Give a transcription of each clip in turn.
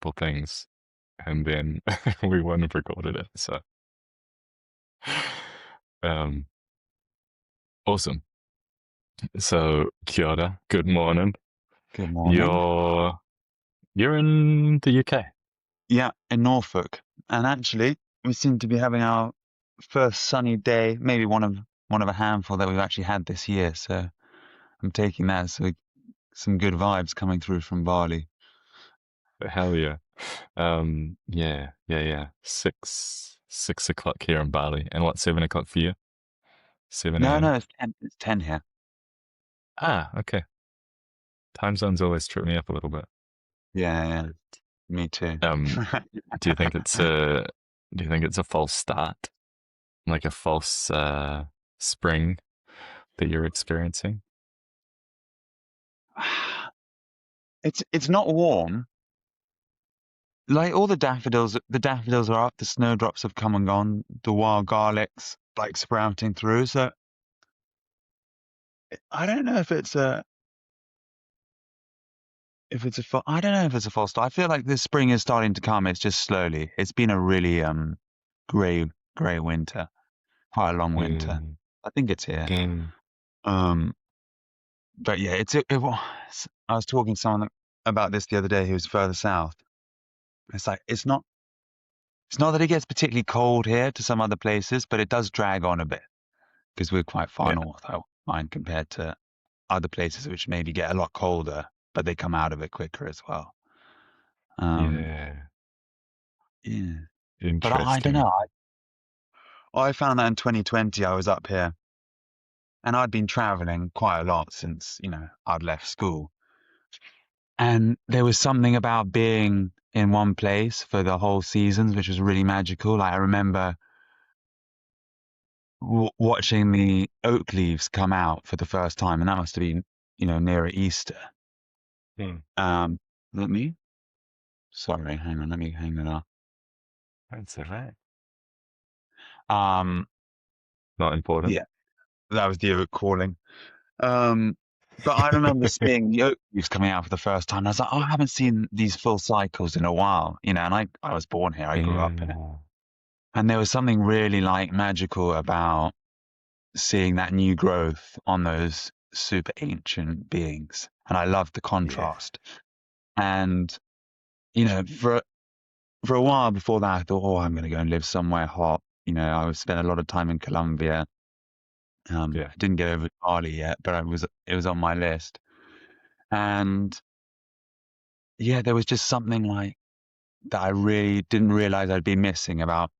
multiple things, and then we wouldn't have recorded it. So, um, awesome. So, kia ora, good morning. Good morning. You're you're in the UK. Yeah, in Norfolk. And actually, we seem to be having our first sunny day, maybe one of a handful that we've actually had this year. So I'm taking that as some good vibes coming through from Bali. Hell yeah. Yeah. 6 o'clock here in Bali, and what, 7 o'clock for you? 7 No, a.m. no, it's 10 here. Ah, okay. Time zones always trip me up a little bit. Yeah, yeah, me too. Um, do you think it's a do you think it's a false start, like a false spring that you're experiencing? It's not warm. Like all the daffodils are up, the snowdrops have come and gone, the wild garlic's like sprouting through. So I don't know I don't know if it's a false start. I feel like this spring is starting to come. It's just slowly. It's been a really grey grey winter, quite a long winter. Mm, I think it's here. mm, Um, but yeah, I was talking to someone about this the other day who was further south. It's like it's not that it gets particularly cold here to some other places, but it does drag on a bit because we're quite far yeah, north, I find, compared to other places which maybe get a lot colder, but they come out of it quicker as well. Um, yeah. yeah. But I don't Interesting. know. I found that in 2020, I was up here and I'd been traveling quite a lot since, I'd left school. And there was something about being in one place for the whole seasons, which was really magical. Like I remember watching the oak leaves come out for the first time, and that must have been, near Easter. Mm, Um, let me, sorry, hang on, let me hang that up. that's all right. Um, Not important. yeah, that was the oak calling. Um, but I remember seeing the oak leaves coming out for the first time. I was like, oh, I haven't seen these full cycles in a while, and I was born here, I grew up in it. Yeah, And there was something really like magical about seeing that new growth on those super ancient beings. And I loved the yeah, contrast. And, for a while before that, I thought, oh, I'm going to go and live somewhere hot. I would spend a lot of time in Colombia. yeah. I didn't get over to Bali yet, but it was on my list. And yeah, there was just something like that I really didn't realize I'd be missing about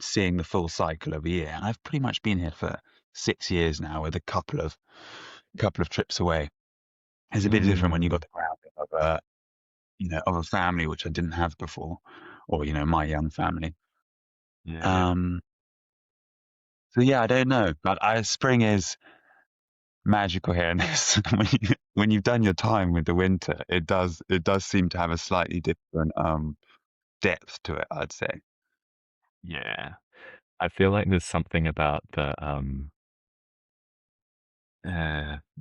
seeing the full cycle of a year. And I've pretty much been here for 6 years now, with a couple of trips away. It's a bit different when you got Mm, the grounding of a family, which I didn't have before, or my young family. yeah. Um, so yeah, I don't know, but spring is magical here, and when you've done your time with the winter, it does seem to have a slightly different depth to it, I'd say. Yeah. I feel like there's something about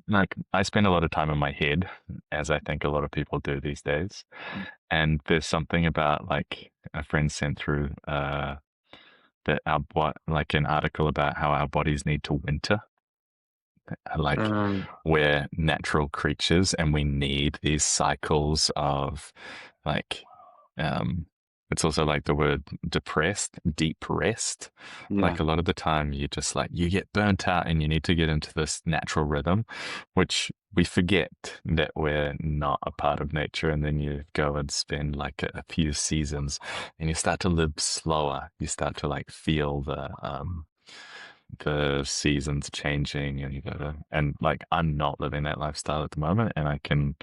like I spend a lot of time in my head, as I think a lot of people do these days. And there's something about, like, a friend sent through that like an article about how our bodies need to winter. Like, Mm. we're natural creatures and we need these cycles of, like, um it's also like the word depressed, deep rest. Like, Yeah, a lot of the time you just, like, you get burnt out and you need to get into this natural rhythm, which we forget that we're not a part of nature. And then you go and spend like a few seasons and you start to live slower. You start to, like, feel the seasons changing, and you gotta, and like, I'm not living that lifestyle at the moment, and I can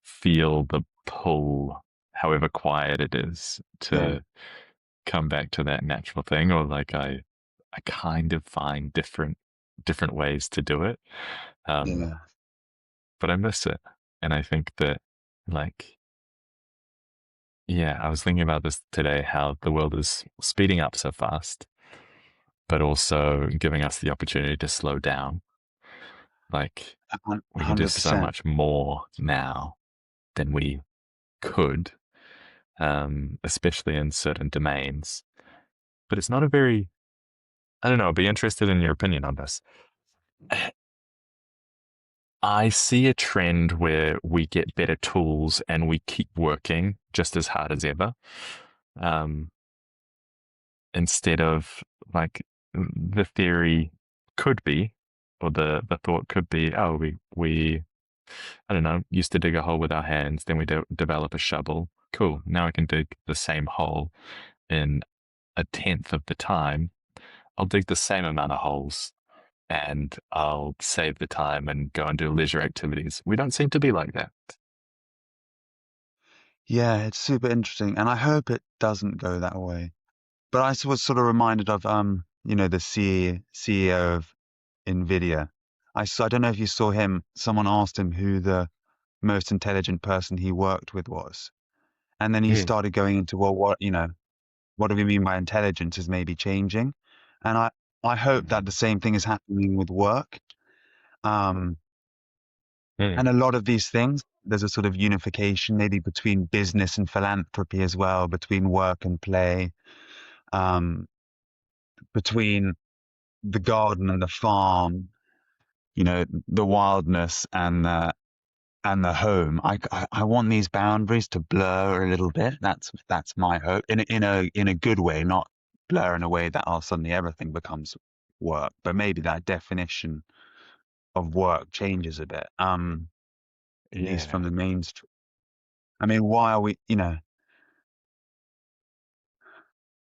feel the pull, however quiet it is, yeah, to come back to that natural thing. Or like, I kind of find different ways to do it. um yeah. but I miss it. And I think that, like, yeah, I was thinking about this today, how the world is speeding up so fast, but also giving us the opportunity to slow down. Like, we can do so 100%. much more now than we could especially in certain domains. But it's not a very, I don't know, I'd be interested in your opinion on this. I see a trend where we get better tools and we keep working just as hard as ever. Um, Instead of like the theory could be, or the thought could be, oh, we I don't know, used to dig a hole with our hands, then we develop a shovel. Cool. Now I can dig the same hole in a tenth of the time. I'll dig the same amount of holes and I'll save the time and go and do leisure activities. We don't seem to be like that. Yeah, it's super interesting, and I hope it doesn't go that way. But was sort of reminded of the CEO of Nvidia. I don't know if you saw him. Someone asked him who the most intelligent person he worked with was, and then he Mm. started going into, well, what do we mean by intelligence is maybe changing, and I hope that the same thing is happening with work. Um, Mm. and a lot of these things, there's a sort of unification maybe between business and philanthropy as well, between work and play, um, between the garden and the farm, the wildness and the home. I want these boundaries to blur a little bit. That's my hope in a good way, not blur in a way that suddenly everything becomes work, but maybe that definition of work changes a bit. At least from Yeah. the mainstream. I mean, why are we,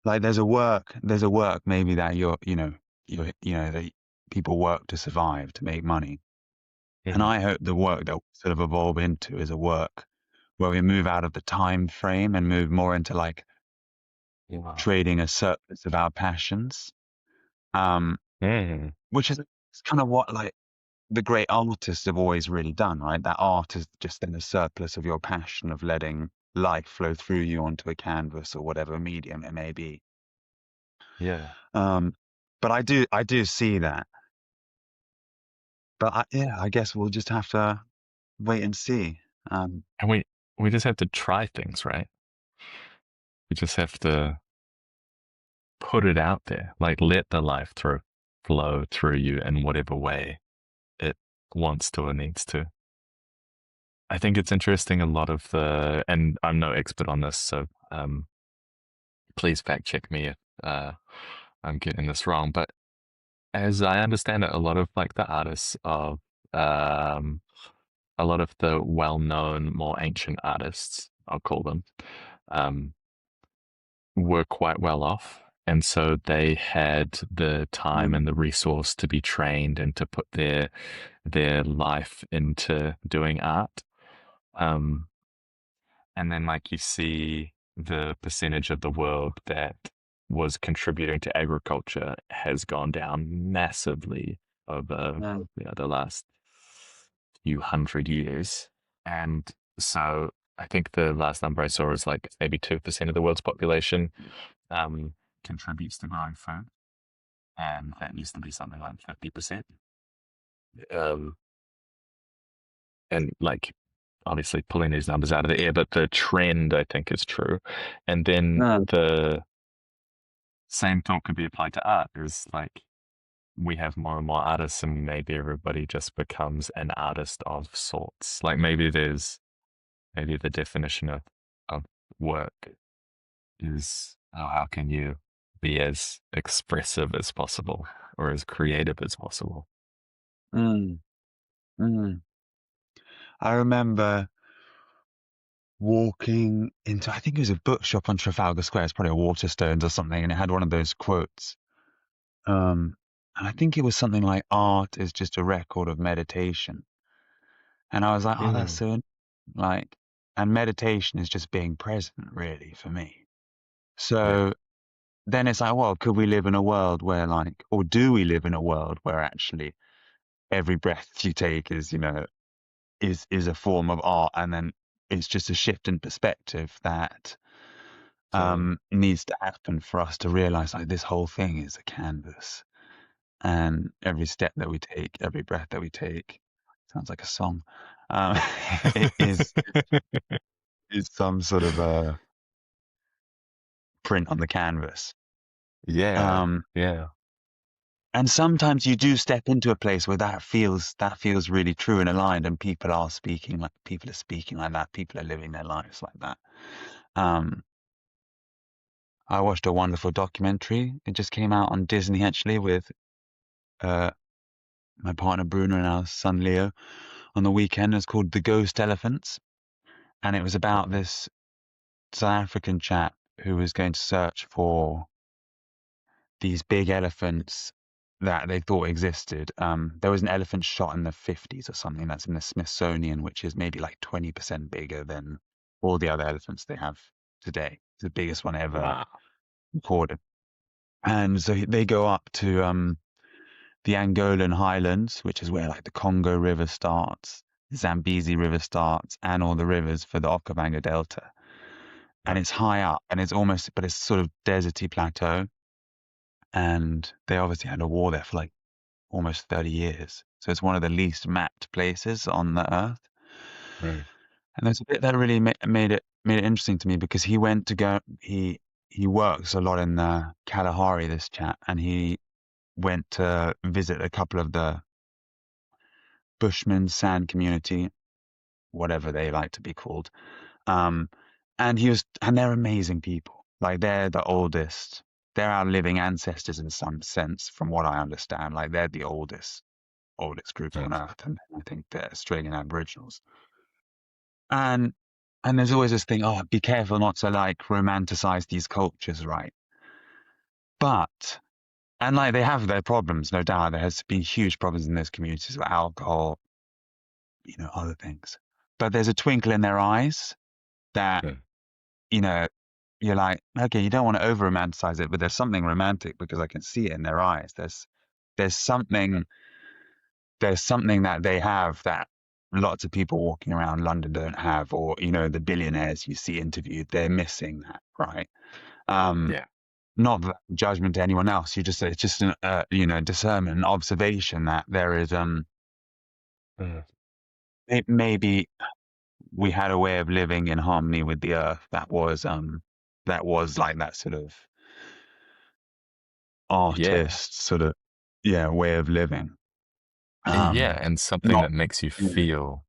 like there's a work maybe that that people work to survive, to make money. And Mhm. I hope the work that we sort of evolve into is a work where we move out of the time frame and move more into like Wow. trading a surplus of our passions. Um, Mm. which is it's kind of what like the great artists have always really done, right? That art is just then a surplus of your passion of letting life flow through you onto a canvas or whatever medium it may be. Yeah. Um, but I do see that. But yeah, I guess we'll just have to wait and see. Um, And we just have to try things, right? We just have to put it out there. Like let the life through flow through you in whatever way it wants to or needs to. I think it's interesting a lot of the, and I'm no expert on this, so please fact check me if I'm getting this wrong. But as I understand it, a lot of like the artists of um, a lot of the well-known, more ancient artists, I'll call them, um, were quite well off. And so they had the time mm, and the resource to be trained and to put their life into doing art. Um, and then like you see the percentage of the world that was contributing to agriculture has gone down massively over mm, the last few hundred years. And so I think the last number I saw was like maybe 2% of the world's population um, contributes to growing food. And that used to be something like 50%. Um, and like obviously pulling these numbers out of the air, but the trend I think is true. And then mm, the same talk could be applied to art. There's like we have more and more artists, and maybe everybody just becomes an artist of sorts. Like maybe the definition of work is how can you be as expressive as possible or as creative as possible. mm, mm. I remember walking into, I think it was a bookshop on Trafalgar Square. It's probably a Waterstones or something, and it had one of those quotes. And I think it was something like art is just a record of meditation. And I was like, oh, that's Mm, so like, and meditation is just being present, really, for me. yeah, So then it's like, well, could we live in a world where like, or do we live in a world where actually every breath you take is a form of art, and then it's just a shift in perspective that totally. needs to happen for us to realize like this whole thing is a canvas, and every step that we take, every breath that we take, sounds like a song. Um, it is some sort of print on the canvas. Yeah. Um, Yeah. and sometimes you do step into a place where that feels really true and aligned, and people are speaking like that, people are living their lives like that. Um, I watched a wonderful documentary. It just came out on Disney actually with uh, my partner Bruno and our son Leo on the weekend. It's called The Ghost Elephants, and it was about this South African chap who was going to search for these big elephants that they thought existed. There was an elephant shot in the 50s or something that's in the Smithsonian, which is maybe like 20% bigger than all the other elephants they have today. It's the biggest one ever Wow. recorded. And so they go up to the Angolan highlands, which is where like the Congo River starts, Zambezi River starts, and all the rivers for the Okavango Delta. And Yeah. it's high up, and but it's sort of deserty plateau. And they obviously had a war there for like almost 30 years. So it's one of the least mapped places on the earth. Mm. And there's a bit that really made it interesting to me because he went to go he works a lot in Kalahari, this chap, and he went to visit a couple of the Bushman sand community, whatever they like to be called. Um, and they're amazing people. Like they're the oldest. They're our living ancestors in some sense, from what I understand. Like they're the oldest group Mm. on Earth, and I think they're Australian Aboriginals. And and there's always this thing, oh, be careful not to like romanticize these cultures, right? But and like they have their problems, no doubt. There has been huge problems in those communities with alcohol, other things. But there's a twinkle in their eyes that, Mm. you know, you're like, okay, you don't want to over romanticize it, but there's something romantic because I can see it in their eyes. There's something there's something that they have that lots of people walking around London don't have, or the billionaires you see interviewed, they're missing that, right? Um, Yeah. Not that judgment to anyone else. It's just an discernment, an observation that there is Mm. it maybe we had a way of living in harmony with the earth that was like that sort of Yeah. artist sort of way of living. Yeah. Um, And something Not that makes you yeah, feel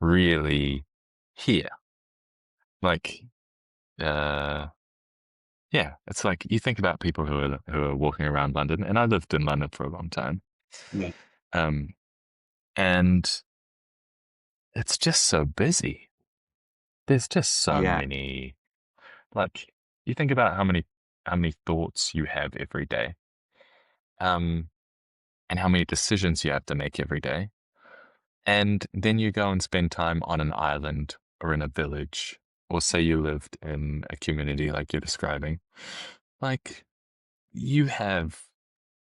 really here. Like, uh, yeah, it's like you think about people who are walking around London, and I lived in London for a long time. yeah, Um, and it's just so busy. There's just so yeah. many, like, you think about how many thoughts you have every day, um, and how many decisions you have to make every day. And then you go and spend time on an island or in a village, or say you lived in a community like you're describing. Like, you have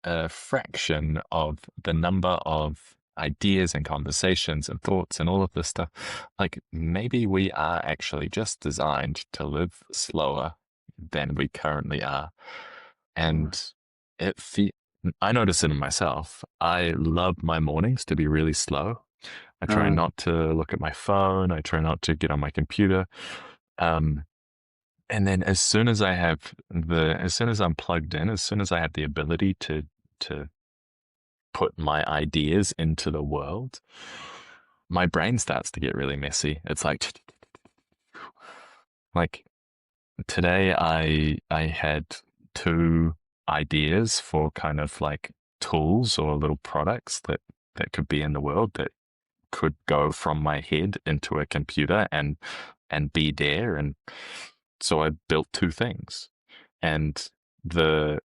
a fraction of the number of ideas and conversations and thoughts and all of this stuff. Like, maybe we are actually just designed to live slower than we currently are. And it fe- I notice it in myself. I love my mornings to be really slow. I try Uh, not to look at my phone. I try not to get on my computer. Um, and then as soon as I'm plugged in, as soon as I have the ability to put my ideas into the world, my brain starts to get really messy. It's like today I had two ideas for kind of like tools or little products that could be in the world that could go from my head into a computer and be there. And so I built two things. And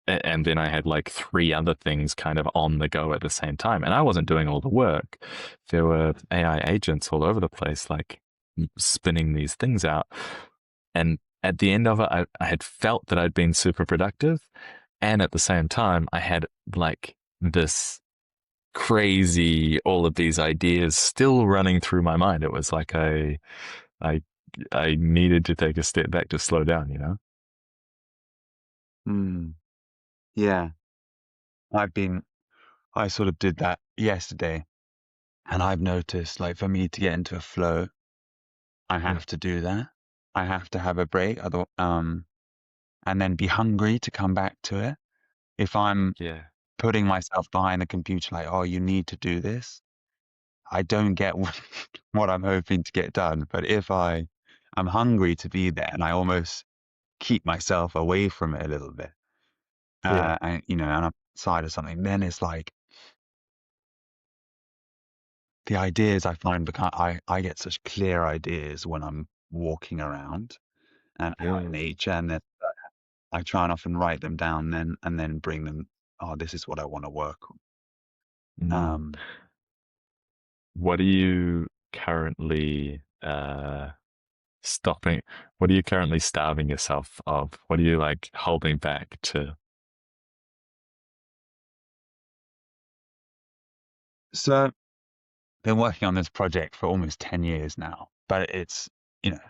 and then I had like three other things kind of on the go at the same time. And I wasn't doing all the work. There were AI agents all over the place, like spinning these things out. And at the end of it, I had felt that I'd been super productive. And at the same time, I had like this crazy, all of these ideas still running through my mind. It was like I, I needed to take a step back to slow down, you know? mm, yeah. I've been I sort of did that yesterday, and I've noticed like for me to get into a flow, I Mm. have to do that. I have to have a break. and then be hungry to come back to it. If I'm Yeah. putting myself behind the computer, like, oh, you need to do this, I don't get what I'm hoping to get done. But if I'm hungry to be there and I almost keep myself away from it a little bit, Yeah. and, and I'm outside of something, then it's like the ideas I find become, I get such clear ideas when I'm walking around and out in Mm. nature, and then I try and often write them down then and then bring them, oh, this is what I want to work on. Mm. What are you currently stopping? What are you currently starving yourself of? What are you like holding back to? So been working on this project for almost 10 years now, but it's, you know,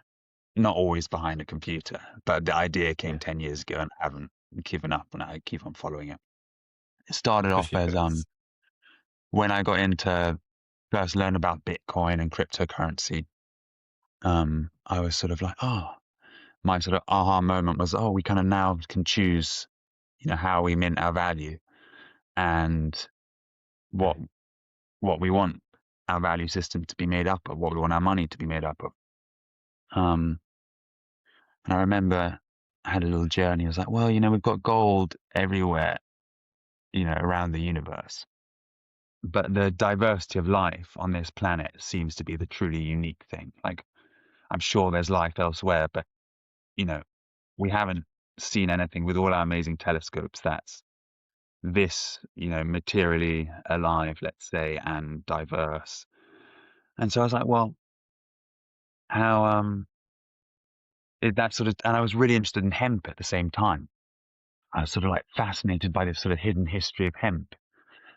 not always behind a computer. But the idea came Yeah. 10 years ago and I haven't given up and I keep on following it. It started off as Yes. when I got into first learn about Bitcoin and cryptocurrency. I was sort of like, oh, my sort of aha moment was, oh, we kind of now can choose, how we mint our value and what Right. what we want our value system to be made up of, what we want our money to be made up of. Um, and I remember I had a little journey. I was like, well, we've got gold everywhere, around the universe. But the diversity of life on this planet seems to be the truly unique thing. Like, I'm sure there's life elsewhere, but, you know, we haven't seen anything with all our amazing telescopes that's this, materially alive, let's say, and diverse. And so I was like, well, how is that sort of, and I was really interested in hemp at the same time. I was sort of like fascinated by this sort of hidden history of hemp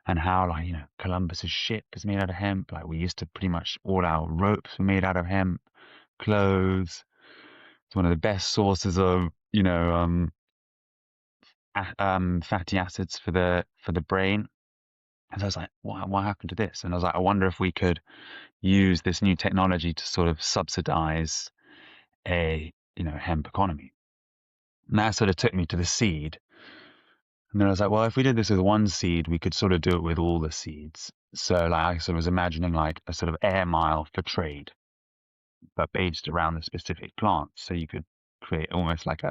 and how, like, Columbus's ship is made out of hemp. Like, we used to pretty much all our ropes were made out of hemp, clothes. It's one of the best sources of, fatty acids for the brain. And so I was like, what happened to this? And I was like, I wonder if we could use this new technology to sort of subsidize a, hemp economy. And that sort of took me to the seed. And then I was like, well, if we did this with one seed, we could sort of do it with all the seeds. So like I sort of was imagining like a sort of air mile for trade, but based around the specific plant. So you could create almost like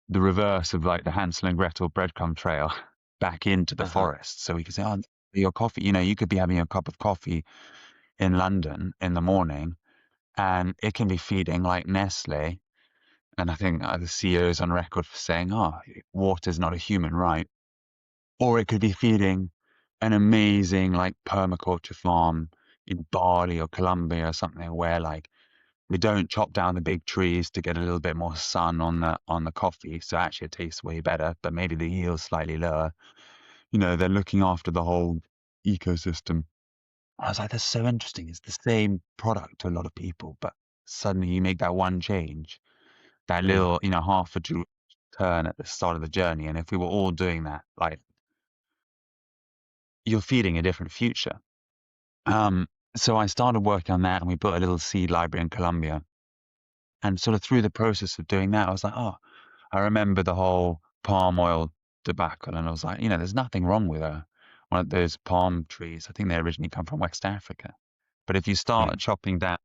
the reverse of like the Hansel and Gretel breadcrumb trail back into the Uh-huh. forest. So we could say, oh, your coffee, you could be having a cup of coffee in London in the morning and it can be feeding like Nestle. And I think the CEO is on record for saying, oh, water is not a human right. Or it could be feeding an amazing like permaculture farm in Bali or Colombia or something where like they don't chop down the big trees to get a little bit more sun on the coffee. So actually it tastes way better, but maybe the yield's slightly lower. They're looking after the whole ecosystem. I was like, that's so interesting. It's the same product to a lot of people, but suddenly you make that one change, that Mm. little, half a turn at the start of the journey. And if we were all doing that, like you're feeding a different future. Um, so I started working on that and we built a little seed library in Colombia. And sort of through the process of doing that, I was like, oh, I remember the whole palm oil debacle. And I was like, there's nothing wrong with one of those palm trees. I think they originally come from West Africa. But if you start Mm. chopping down,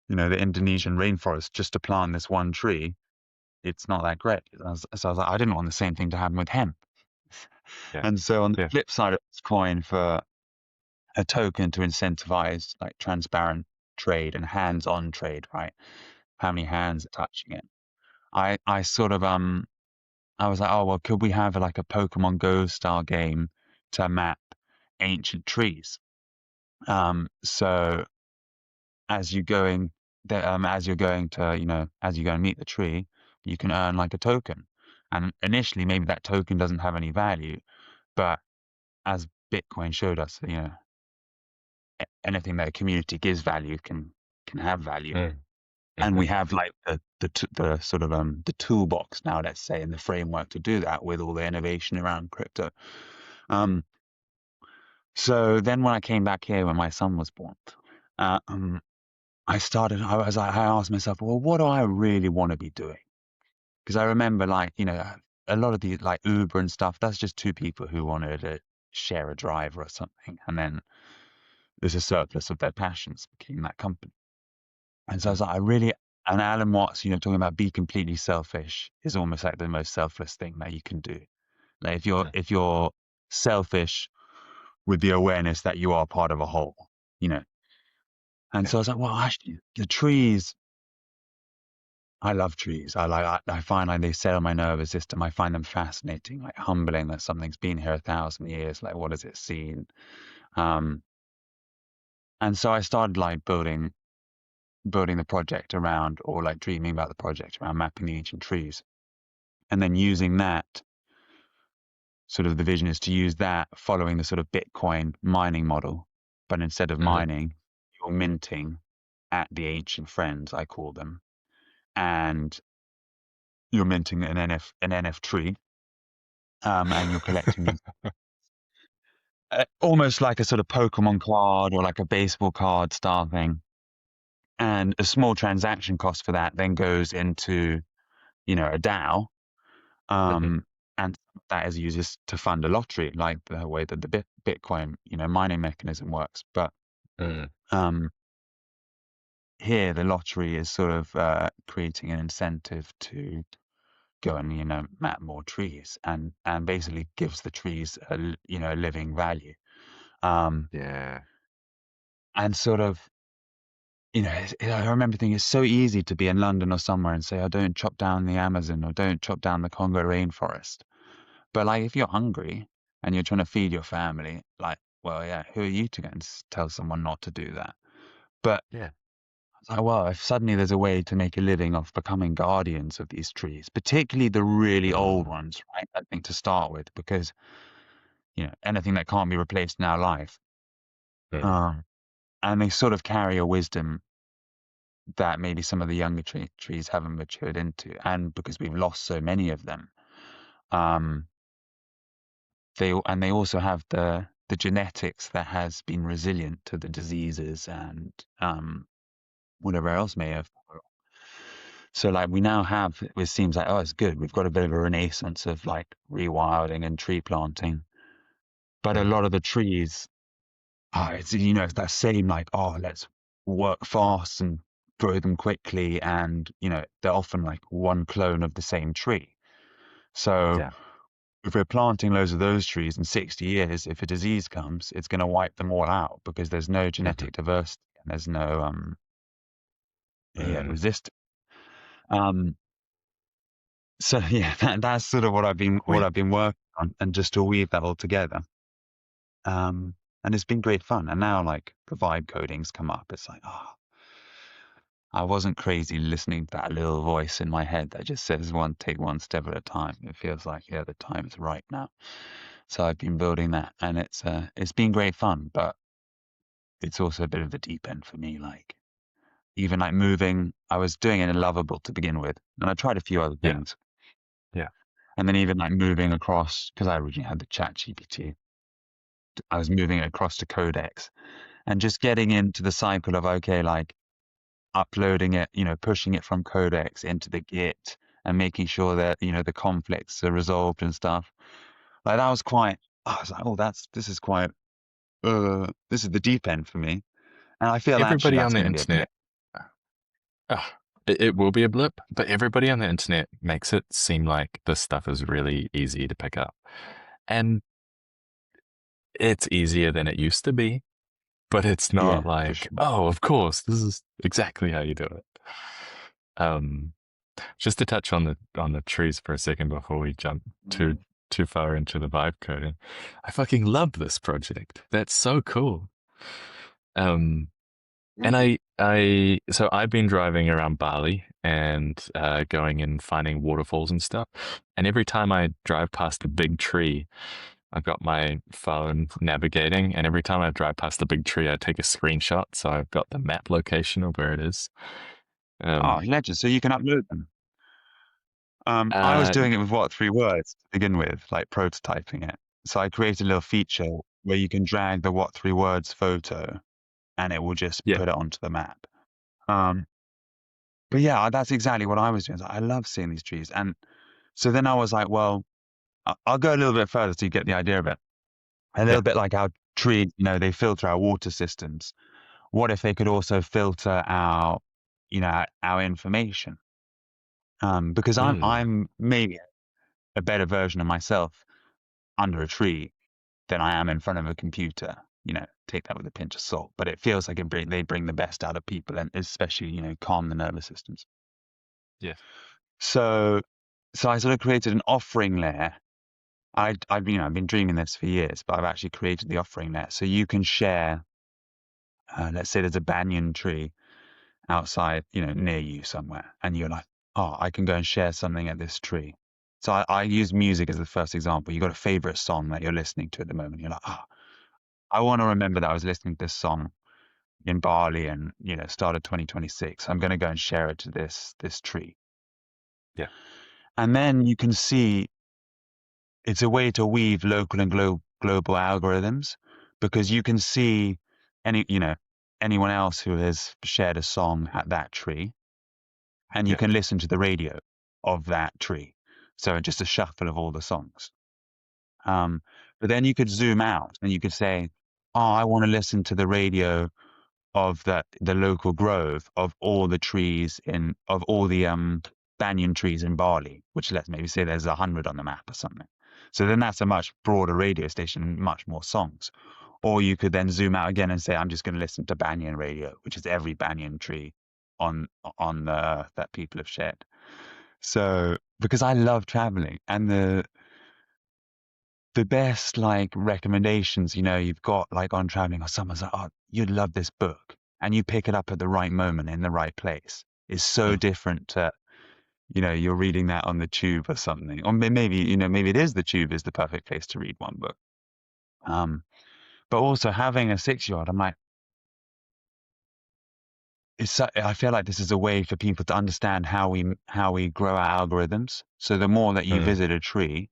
the Indonesian rainforest just to plant this one tree, it's not that great. So I was like, I didn't want the same thing to happen with hemp. Yeah. And so on the Yeah. flip side of this coin, for a token to incentivize like transparent trade and hands-on trade, right? How many hands are touching it? I sort of I was like, oh well, could we have like a Pokemon Go style game to map ancient trees? So as you going as you're going to as you go and meet the tree, you can earn like a token. And initially, maybe that token doesn't have any value, but as Bitcoin showed us, anything that a community gives value can have value. Mm. And we Mhm. have like the sort of the toolbox now, let's say, and the framework to do that with all the innovation around crypto. Um, so then when I came back here when my son was born, uh, um, I asked myself, well, what do I really want to be doing? Because I remember, like, a lot of the like Uber and stuff, that's just two people who wanted to share a driver or something. And then there's a surplus of their passions became that company. And so I was like, I really, and Alan Watts, talking about be completely selfish is almost like the most selfless thing that you can do. Like Mm. if you're selfish with the awareness that you are part of a whole, you know. And Yeah. so I was like, well, actually, the trees, I love trees. I find like they set on my nervous system. I find them fascinating, like humbling that something's been here 1,000 years. Like, what has it seen? Um, and so I started like building the project around, or like dreaming about the project around mapping the ancient trees, and then using that. Sort of the vision is to use that following the sort of Bitcoin mining model, but instead of Mhm. mining, you're minting at the ancient friends, I call them, and you're minting an NF tree, and you're collecting these almost like a sort of Pokemon card or like a baseball card style thing. And a small transaction cost for that then goes into, a DAO. Mhm. And that is used to fund a lottery, like the way that the Bitcoin, mining mechanism works. But Mm. um, here, the lottery is sort of creating an incentive to go and, map more trees, and basically gives the trees a living value. Um, Yeah. and sort of, I remember thinking it's so easy to be in London or somewhere and say, "Oh, don't chop down the Amazon or don't chop down the Congo rainforest." But like, if you're hungry and you're trying to feed your family, like, well, yeah, who are you to go and tell someone not to do that? But Yeah. it's like, well, if suddenly there's a way to make a living of becoming guardians of these trees, particularly the really old Mm. ones, right? I think to start with, because anything that can't be replaced in our life, Mm. um, and they sort of carry a wisdom that maybe some of the younger trees haven't matured into, and because we've lost so many of them, um, they also have the genetics that has been resilient to the diseases and whatever else may have. So like we now have, it seems like, oh, it's good. We've got a bit of a renaissance of like rewilding and tree planting. But a Mhm. lot of the trees, it's that same like, oh, let's work fast and grow them quickly. And, they're often like one clone of the same tree. So Yeah. if we're planting loads of those trees in 60 years, if a disease comes, it's going to wipe them all out because there's no Mhm. genetic diversity and there's no, yeah, Mm. resistance. Um, So yeah, that's sort of what We I've been working on, and just to weave that all together. And it's been great fun. And now like the vibe coding's come up. It's like, oh, I wasn't crazy listening to that little voice in my head that just says take one step at a time. It feels like, yeah, the time is right now. So I've been building that, and it's been great fun, but it's also a bit of the deep end for me. Like even like moving, I was doing it in Lovable to begin with, and I tried a few other Yeah. things. Yeah. And then even like moving across, because I originally had the chat GPT, I was moving it across to Codex and just getting into the cycle of, okay, like uploading it, pushing it from Codex into the Git and making sure that, the conflicts are resolved and stuff. Like that was quite, I was like, oh, this is quite, this is the deep end for me. And I feel actually Everybody on that's the going to be a blip. internet, it will be a blip, but everybody on the internet makes it seem like this stuff is really easy to pick up. And it's easier than it used to be, but it's not Yeah, for like, sure. oh, of course, this is exactly how you do it. Um, just to touch on the trees for a second before we jump Mm. too far into the vibe coding. I fucking love this project. That's so cool. Um, and so I've been driving around Bali and going and finding waterfalls and stuff. And every time I drive past a big tree, I've got my phone navigating, and every time I drive past the big tree, I take a screenshot. So I've got the map location of where it is. Oh, Um, legend. So you can upload them. I was uh, doing it with what, 3 words to begin with, like prototyping it. So I created a little feature where you can drag the what 3 words photo and it will just yeah, put it onto the map. Um, but yeah, that's exactly what I was doing. I love seeing these trees. And so then I was like, well, I'll go a little bit further so you get the idea of it. A Yeah. little bit like how trees, they filter our water systems. What if they could also filter our information? Because I'm Mm. I'm maybe a better version of myself under a tree than I am in front of a computer. Take that with a pinch of salt. But it feels like they bring the best out of people, and especially calm the nervous systems. Yeah. So so I sort of created an offering layer. I've been dreaming this for years, but I've actually created the offering layer so you can share. Let's say there's a banyan tree outside, near you somewhere, and you're like, oh, I can go and share something at this tree. So I use music as the first example. You got a favorite song that you're listening to at the moment. You're like, oh, I want to remember that I was listening to this song in Bali and started 2026. I'm going to go and share it to this tree, Yeah. and then you can see it's a way to weave local and global algorithms because you can see any anyone else who has shared a song at that tree and you Yeah. can listen to the radio of that tree. So just a shuffle of all the songs. Um, but then you could zoom out and you could say, "Oh, I want to listen to the radio of the local grove of all the trees of all the banyan trees in Bali," which let's maybe say there's 100 on the map or something. So then that's a much broader radio station and much more songs. Or you could then zoom out again and say, I'm just going to listen to banyan radio, which is every banyan tree on on the earth that people have shared. So because I love traveling and the best like recommendations, you've got like on traveling or someone's like, oh, you'd love this book. And you pick it up at the right moment in the right place. Is so Mm. different to, you're reading that on the tube or something. Or maybe, maybe it is the tube is the perfect place to read one book. Um, but also having a 6 year old, I'm like, I feel like this is a way for people to understand how we grow our algorithms. So the more that you Mm. visit a tree,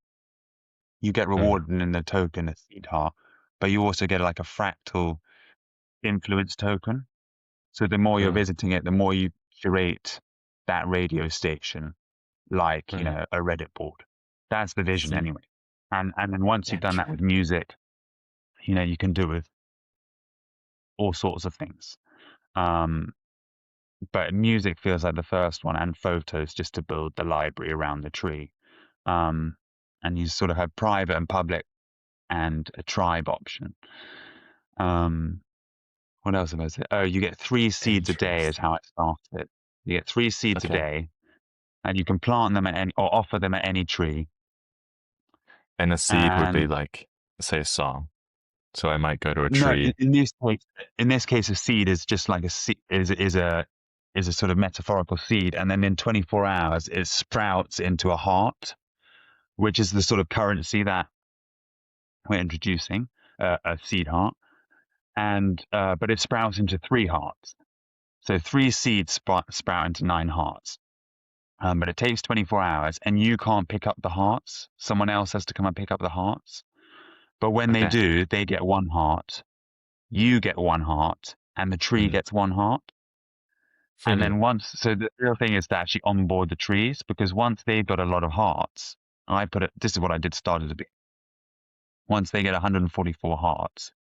you get Mm. rewarded in the token, a seed heart, but you also get like a fractal influence token. So the more you're Mm. visiting it, the more you curate that radio station like, Mm. a Reddit board. That's the vision See. anyway. And then once you've done that with Interesting. music, you can do with all sorts of things. Um, but music feels like the first one and photos just to build the library around the tree. Um, and you sort of have private and public and a tribe option. Um, what else am I saying? Oh, you get 3 seeds a day is Interesting. how I started. You get 3 seeds a Okay. day and you can plant them at any or offer them at any tree. And a seed would be And like, say, a song. So I might go to a no, tree. in this case, a seed is just like a seed is a sort of metaphorical seed, and then in 24 hours it sprouts into a heart, which is the sort of currency that we're introducing, a seed heart, and but it sprouts into 3 hearts. So 3 seeds sprout into 9 hearts. But it takes 24 hours, and you can't pick up the hearts. Someone else has to come and pick up the hearts. But when they Okay. do, they get 1 heart. You get 1 heart, and the tree Mm. gets 1 heart. And Hmm. then so the real thing is to actually onboard the trees because once they've got a lot of hearts, this is what I did started to be. Once they get 144 hearts,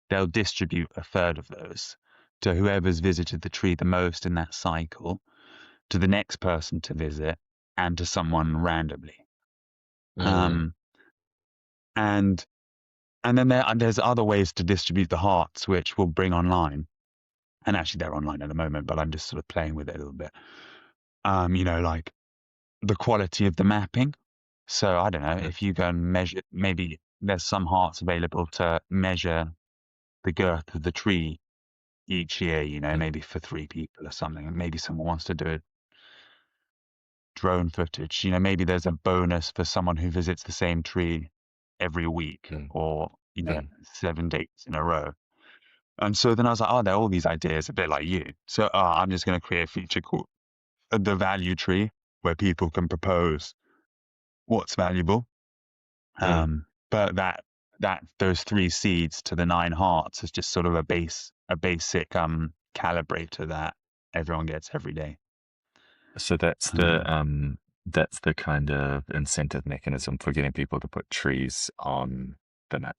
they'll distribute a third of those to whoever's visited the tree the most in that cycle, to the next person to visit, and to someone randomly. Mm. Um, and and then there's other ways to distribute the hearts, which we'll bring online. And actually, they're online at the moment, but I'm just sort of playing with it a little bit. Like the quality of the mapping. So I don't know Mm. if you go and measure, maybe there's some hearts available to measure the girth of the tree each year, Mm. maybe for 3 people or something. And maybe someone wants to do a drone footage. Maybe there's a bonus for someone who visits the same tree every week Mm. or, Mm. 7 days in a row. And so then I was like, oh, there are all these ideas a bit like you. So I'm just going to create a feature called the value tree where people can propose what's valuable. Mm. But those 3 seeds to the 9 hearts is just sort of a basic calibrator that everyone gets every day. So Um, that's the kind of incentive mechanism for getting people to put trees on the map.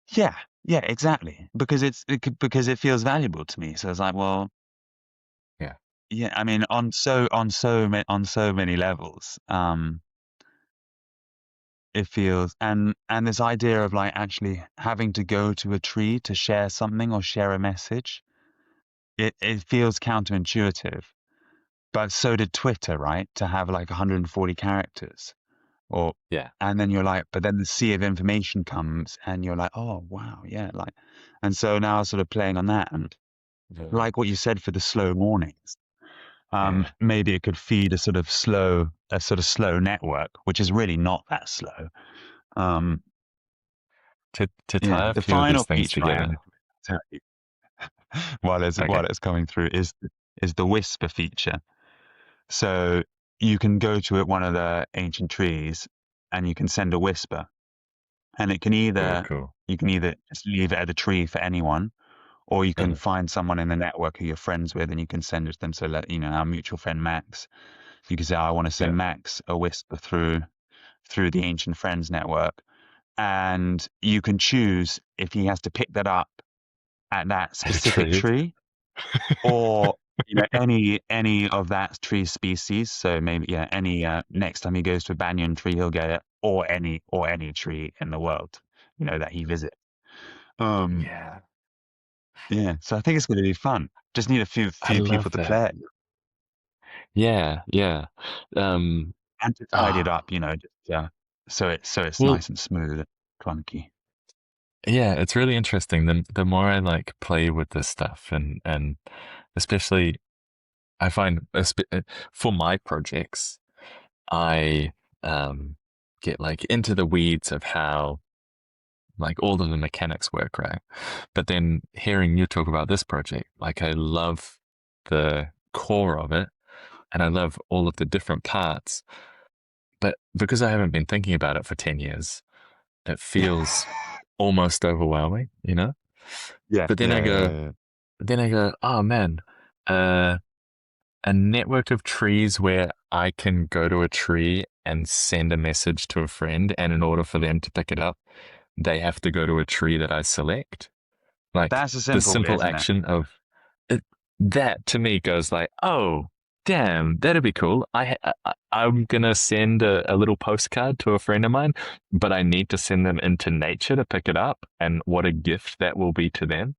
yeah, yeah, exactly. Because because it feels valuable to me. So it's like, well, Yeah. yeah, I mean, on so many levels, it feels, and this idea of like actually having to go to a tree to share something or share a message, it feels counterintuitive. But so did Twitter, right? To have like 140 characters, or Yeah. and then you're like, but then the sea of information comes, and you're like, oh wow, yeah, like, and so now sort of playing on that, and Yeah. like what you said for the slow mornings. Yeah. Maybe it could feed a sort of slow network, which is really not that slow. Um, To yeah, tie a the few of final these things feature I added together. to it, while Okay. it's coming through is the whisper feature. So you can go to one of the ancient trees and you can send a whisper, and it can Cool, either cool. you can either just leave it at a tree for anyone, or you can Uh-huh. find someone in the network who you're friends with and you can send it to them. So let you know our mutual friend Max. You can say, I want to Yeah. send Max a whisper through the ancient friends network, and you can choose if he has to pick that up at that At a specific tree. tree, or any of that tree species. So maybe yeah, any next time he goes to a banyan tree, he'll get it, or any tree in the world, that he visits. Um, Yeah. yeah, so I think it's going to be fun. Just need a I few people love to that. play it Yeah, yeah. Um, and to tidy it ah, up, just so it's well, nice and smooth and clunky. yeah, it's really interesting. The more I like play with this stuff and especially I find for my projects, I um get like into the weeds of how like all of the mechanics work, right? But then hearing you talk about this project, like I love the core of it and I love all of the different parts. But because I haven't been thinking about it for 10 years, it feels almost overwhelming, you know? Yeah, But yeah, yeah, yeah. then I go, oh man, uh, a network of trees where I can go to a tree and send a message to a friend, and in order for them to pick it up, they have to go to a tree that I select. Like That's a the simple bit, simple isn't it? action of it, that to me goes like, oh, damn, that'd be cool. I'm gonna send a little postcard to a friend of mine, but I need to send them into nature to pick it up, and what a gift that will be to them.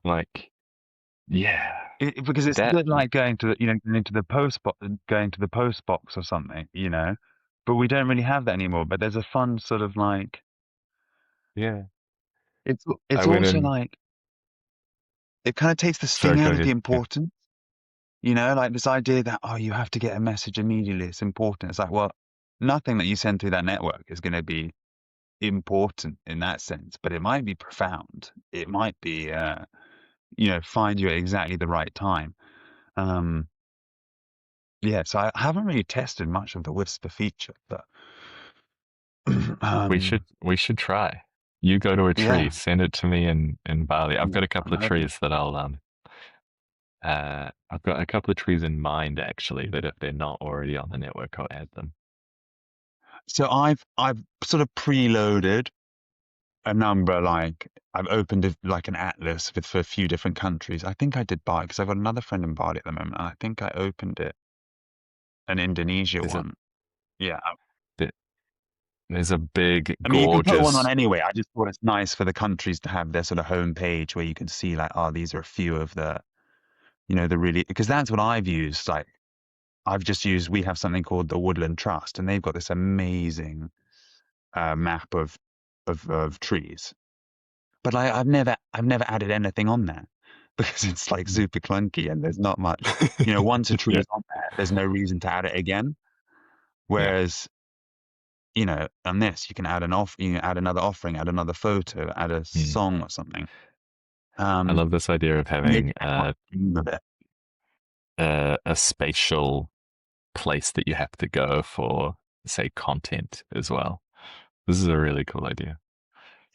Like, yeah, Because it's a that, bit like going to going to the post box or something, but we don't really have that anymore. But there's a fun sort of like yeah. I it's went also in. like it kind of takes the Sorry, sting go out of the ahead. Yeah, importance, like this idea that you have to get a message immediately. It's important. It's like, well, nothing that you send through that network is going to be important in that sense, but it might be profound. It might be, find you at exactly the right time. Um, Yeah, so I haven't really tested much of the Whisper feature, but um, we should try. You go to a tree, yeah, send it to me in Bali. I've yeah, got a I'm couple of open. trees that I've got a couple of trees in mind actually that if they're not already on the network, I'll add them. So I've sort of preloaded a number, like I've opened like an atlas for a few different countries. I think I did Bali because I've got another friend in Bali at the moment, and I think I opened an Indonesia There's a one. Yeah, th- there's a big, I mean you can put one on gorgeous. anyway. I just thought it's nice for the countries to have their sort of home page where you can see like, oh, these are a few of the really, because that's what I've used. Like we have something called the Woodland Trust, and they've got this amazing map of trees. But I've never added anything on there because it's like Mm. super clunky and there's not much. Once a tree Yeah, is on there, there's no reason to add it again. yeah. Whereas, on this, you can add another offering, add another photo, add a Mm. song or something. I Um, love this idea of Maybe having I can't dream of it. a spatial place that you have to go for, say, content as well. This is a really cool idea.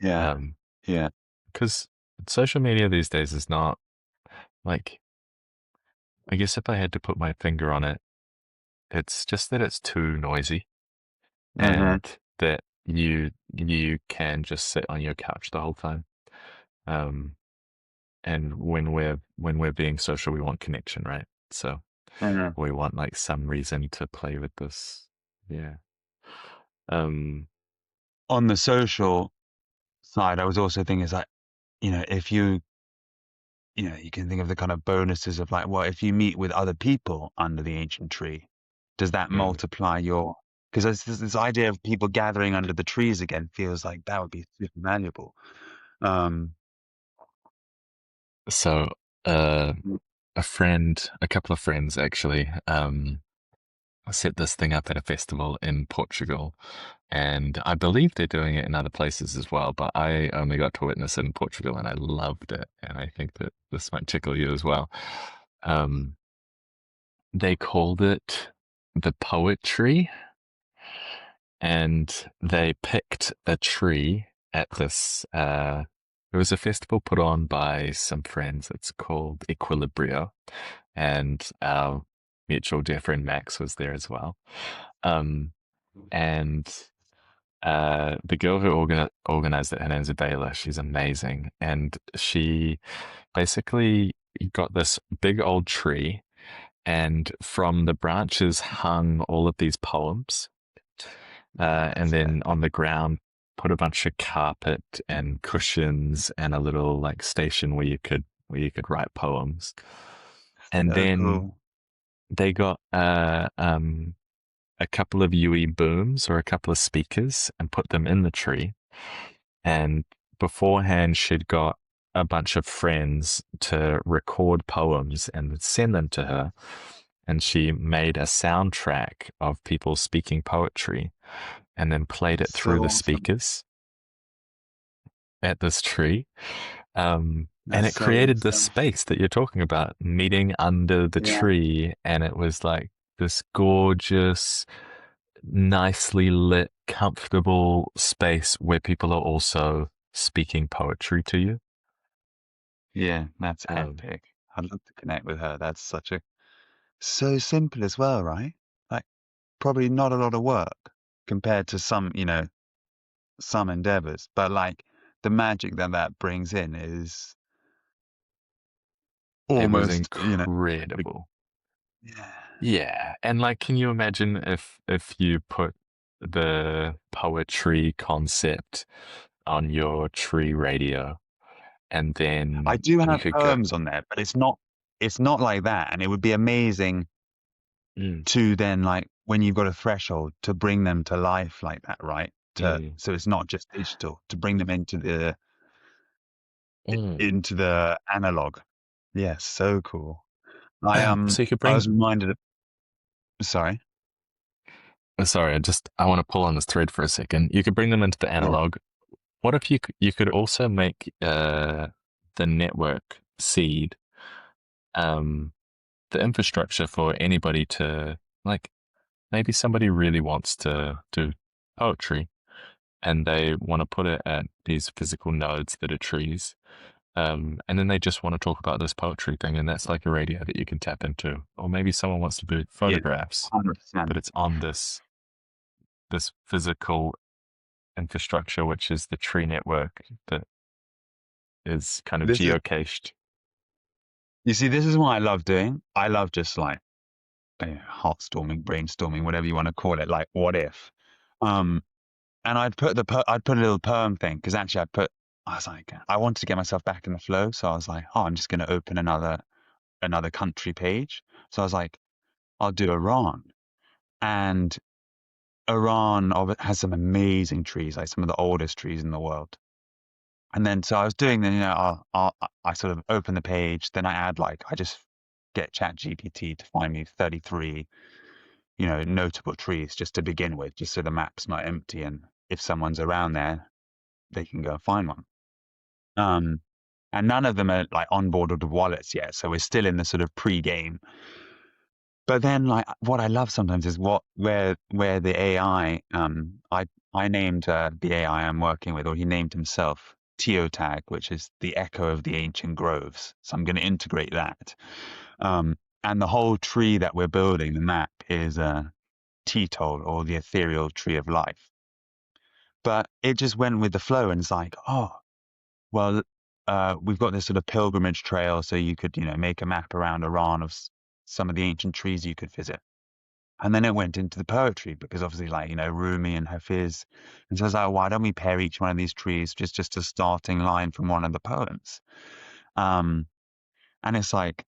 Yeah, Um, yeah. because social media these days is not like I guess if I had to put my finger on it, it's just that it's too noisy Mm-hmm. and that you can just sit on your couch the whole time. Um, and when we're being social, we want connection, right? So Mm-hmm. we want like some reason to play with this. Yeah. Um, On the social side, I was also thinking, it's like, if you can think of the kind of bonuses of like, well, if you meet with other people under the ancient tree, does that mm. multiply your? Because this idea of people gathering under the trees again feels like that would be super valuable. Um, So a couple of friends actually, set this thing up at a festival in Portugal, and I believe they're doing it in other places as well, but I only got to witness it in Portugal and I loved it. And I think that this might tickle you as well. Um, they called it the poetry, and they picked a tree at this. It was a festival put on by some friends. It's called Equilibrio, and our mutual dear friend Max was there as well. Um, and the girl who organized it, her name's Adela. She's amazing, and she basically got this big old tree, and from the branches hung all of these poems, and that's then on epic. the ground put a bunch of carpet and cushions and a little like station where you could write poems, and So then cool. they got a couple of UE booms or a couple of speakers and put them in the tree. And beforehand, she'd got a bunch of friends to record poems and send them to her. And she made a soundtrack of people speaking poetry and then played it That's through so the awesome. speakers at this tree. And That's it so created this awesome. space that you're talking about, meeting under the Yeah. tree. And it was like this gorgeous, nicely lit, comfortable space where people are also speaking poetry to you. Yeah, that's Um, epic. I'd love to connect with her. That's so simple as well, right? Like probably not a lot of work compared to some endeavors, but like the magic that that brings in is it was almost, incredible. yeah. Yeah, and like, can you imagine if you put the poetry concept on your tree radio, and I then do you have could go, poems on there, but it's not like that. And it would be amazing mm, to then like when you've got a threshold to bring them to life like that, right? mm, So it's not just digital, to bring them mm. into the analog. Yeah, so cool. I So you could I bring. was reminded of sorry. Sorry, I want to pull on this thread for a second. You could bring them into the Yeah. analog. What if you could also make the network seed, um, the infrastructure for anybody to, like, maybe somebody really wants to do poetry and they want to put it at these physical nodes that are trees. And then they just want to talk about this poetry thing, and that's like a radio that you can tap into. Or maybe someone wants to do Yeah, photographs, but 100%. it's on this physical infrastructure, which is the tree network that is kind of This is geocached. You see, this is what I love doing. I love just like hot storming, brainstorming, whatever you want to call it. Like, what if? Um, and I'd put a little perm thing because actually I was like, I wanted to get myself back in the flow, so I was like, oh, I'm just going to open another country page. So I was like, I'll do Iran, and Iran has some amazing trees, like some of the oldest trees in the world. And then so I was doing the, I sort of open the page, then I just get Chat GPT to find me 33, notable trees just to begin with, just so the map's not empty. And if someone's around there, they can go and find one. Um, and none of them are like onboarded with wallets yet. So we're still in the sort of pre-game. But then like what I love sometimes is where the AI, I named the AI I'm working with, or he named himself Teotag, which is the echo of the ancient groves. So I'm going to integrate that. And the whole tree that we're building, the map, is a teetole, or the ethereal tree of life. But it just went with the flow, and it's like, oh, well, we've got this sort of pilgrimage trail, so you could, make a map around Iran of some of the ancient trees you could visit. And then it went into the poetry because obviously, like, Rumi and Hafiz. And so I was like, why don't we pair each one of these trees just a starting line from one of the poems? Um, and it's like,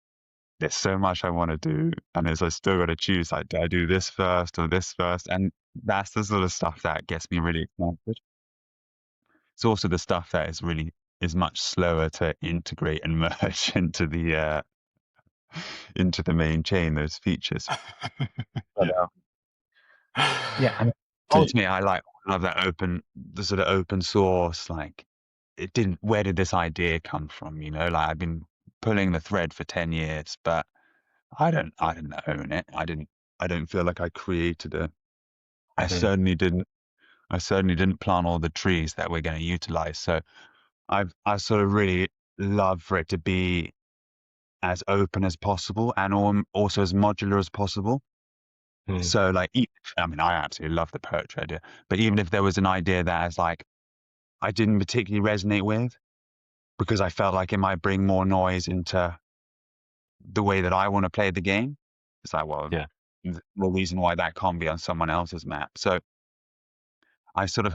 there's so much I want to do. And I still got to choose, like, do I do this first or this first? And that's the sort of stuff that gets me really excited. It's also the stuff that is much slower to integrate and merge into the main chain, those features. But yeah, and Do ultimately, love that the sort of open source. Like, where did this idea come from? Like, I've been pulling the thread for 10 years, but I didn't own it. I don't feel like I created it. I mm, certainly didn't. I certainly didn't plant all the trees that we're going to utilize. So I sort of really love for it to be as open as possible and also as modular as possible. mm, So like, I mean, I absolutely love the poetry idea, but even if there was an idea that is like, I didn't particularly resonate with because I felt like it might bring more noise into the way that I want to play the game. It's like, well, yeah, the reason why that can't be on someone else's map. So I sort of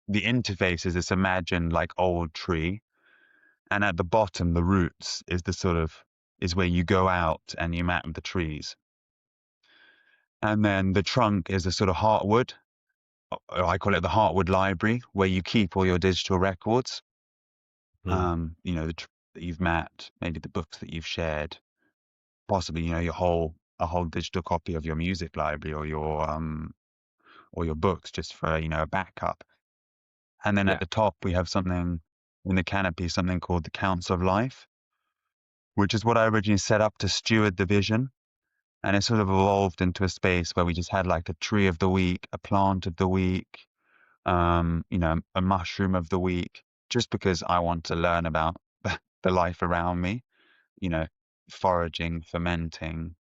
the interface is this imagined like old tree. And at the bottom, the roots is where you go out and you map the trees. And then the trunk is a sort of heartwood. I call it the Heartwood Library, where you keep all your digital records. mm, The that you've mapped, maybe the books that you've shared, possibly, a whole digital copy of your music library or your books just for, a backup. And then at yeah, the top, we have something in the canopy, something called the Counts of Life, which is what I originally set up to steward the vision. And it sort of evolved into a space where we just had like a tree of the week, a plant of the week, a mushroom of the week, just because I want to learn about the life around me, you know, foraging, fermenting,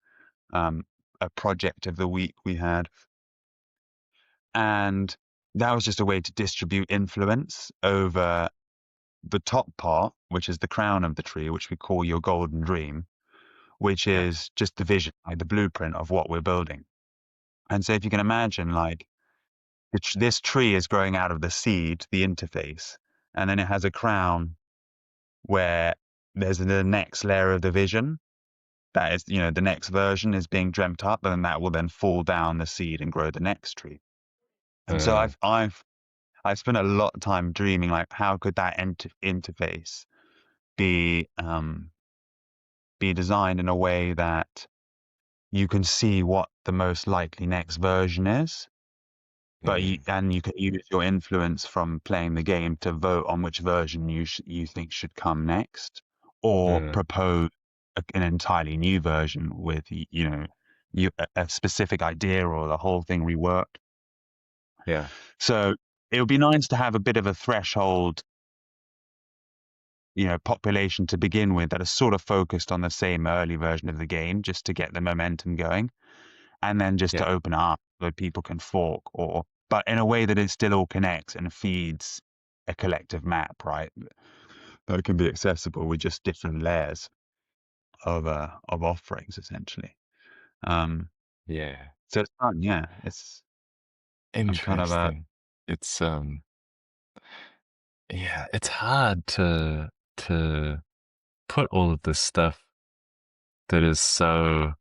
um, a project of the week we had. And that was just a way to distribute influence over the top part, which is the crown of the tree, which we call your golden dream, which yeah, is just the vision, like the blueprint of what we're building. And so if you can imagine, like, this tree is growing out of the seed, the interface, and then it has a crown where there's the next layer of the vision. That is, the next version is being dreamt up, and then that will then fall down the seed and grow the next tree. And so uh, I've spent a lot of time dreaming, like, how could that interface be be designed in a way that you can see what the most likely next version is, but mm, you can use your influence from playing the game to vote on which version you think should come next, or uh, propose an entirely new version with a specific idea or the whole thing reworked. yeah, So it would be nice to have a bit of a threshold, population to begin with that is sort of focused on the same early version of the game, just to get the momentum going, and then just yeah, to open up so people can fork, but in a way that it still all connects and feeds a collective map, right? That can be accessible with just different layers of offerings, essentially. Um, yeah. so it's fun, yeah. I'm kind of a Interesting. It's yeah, it's hard to put all of this stuff that is so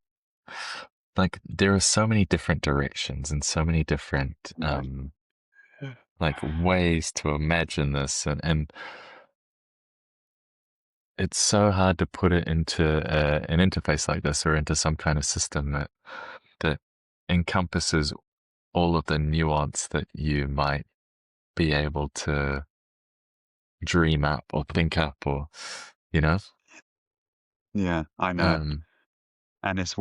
like there are so many different directions and so many different like ways to imagine this and it's so hard to put it into an interface like this or into some kind of system that encompasses all of the nuance that you might be able to dream up or think up or you know yeah, I know. um And it's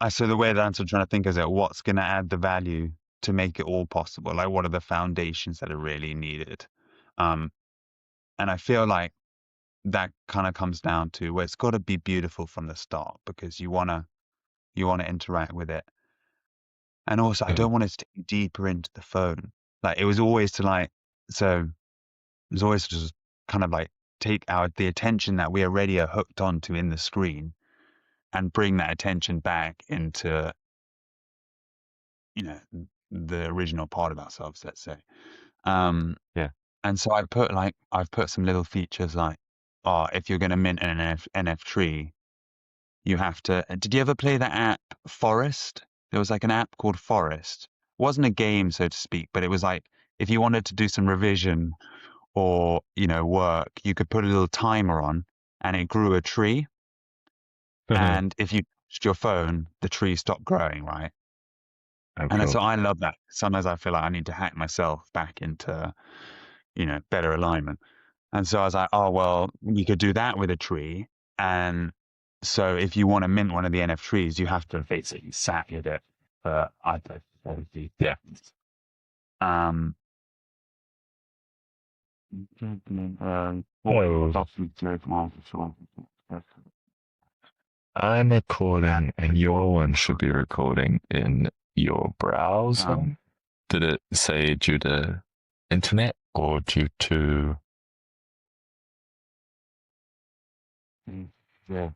so the way that I'm sort of trying to think is that what's going to add the value to make it all possible? Like, what are the foundations that are really needed? Um, and I feel like that kind of comes down to where it's got to be beautiful from the start because you wanna interact with it. And also, I Mm. don't want it to take deeper into the phone. Like, it was always to, like so it was always to just kind of, like, take the attention that we already are hooked onto in the screen and bring that attention back into, you know, the original part of ourselves, let's say. Um, Yeah. and so I've put some little features like, oh, if you're gonna mint an NF tree, you have to did you ever play that app Forest? There was like an app called Forest. It wasn't a game, so to speak, but it was like if you wanted to do some revision or, work, you could put a little timer on and it grew a tree. Oh, And if you touched your phone, the tree stopped growing, right? And so cool. I love that. Sometimes I feel like I need to hack myself back into, better alignment. And so I was like, oh, well, we could do that with a tree. And so if you want to mint one of the NF trees, you have to basically sat with it for, I don't know, 40 Yeah. seconds. Um, um, Oh, I'm recording, and your one should be recording in your um, browser. Did it say due to internet or due to? yeah,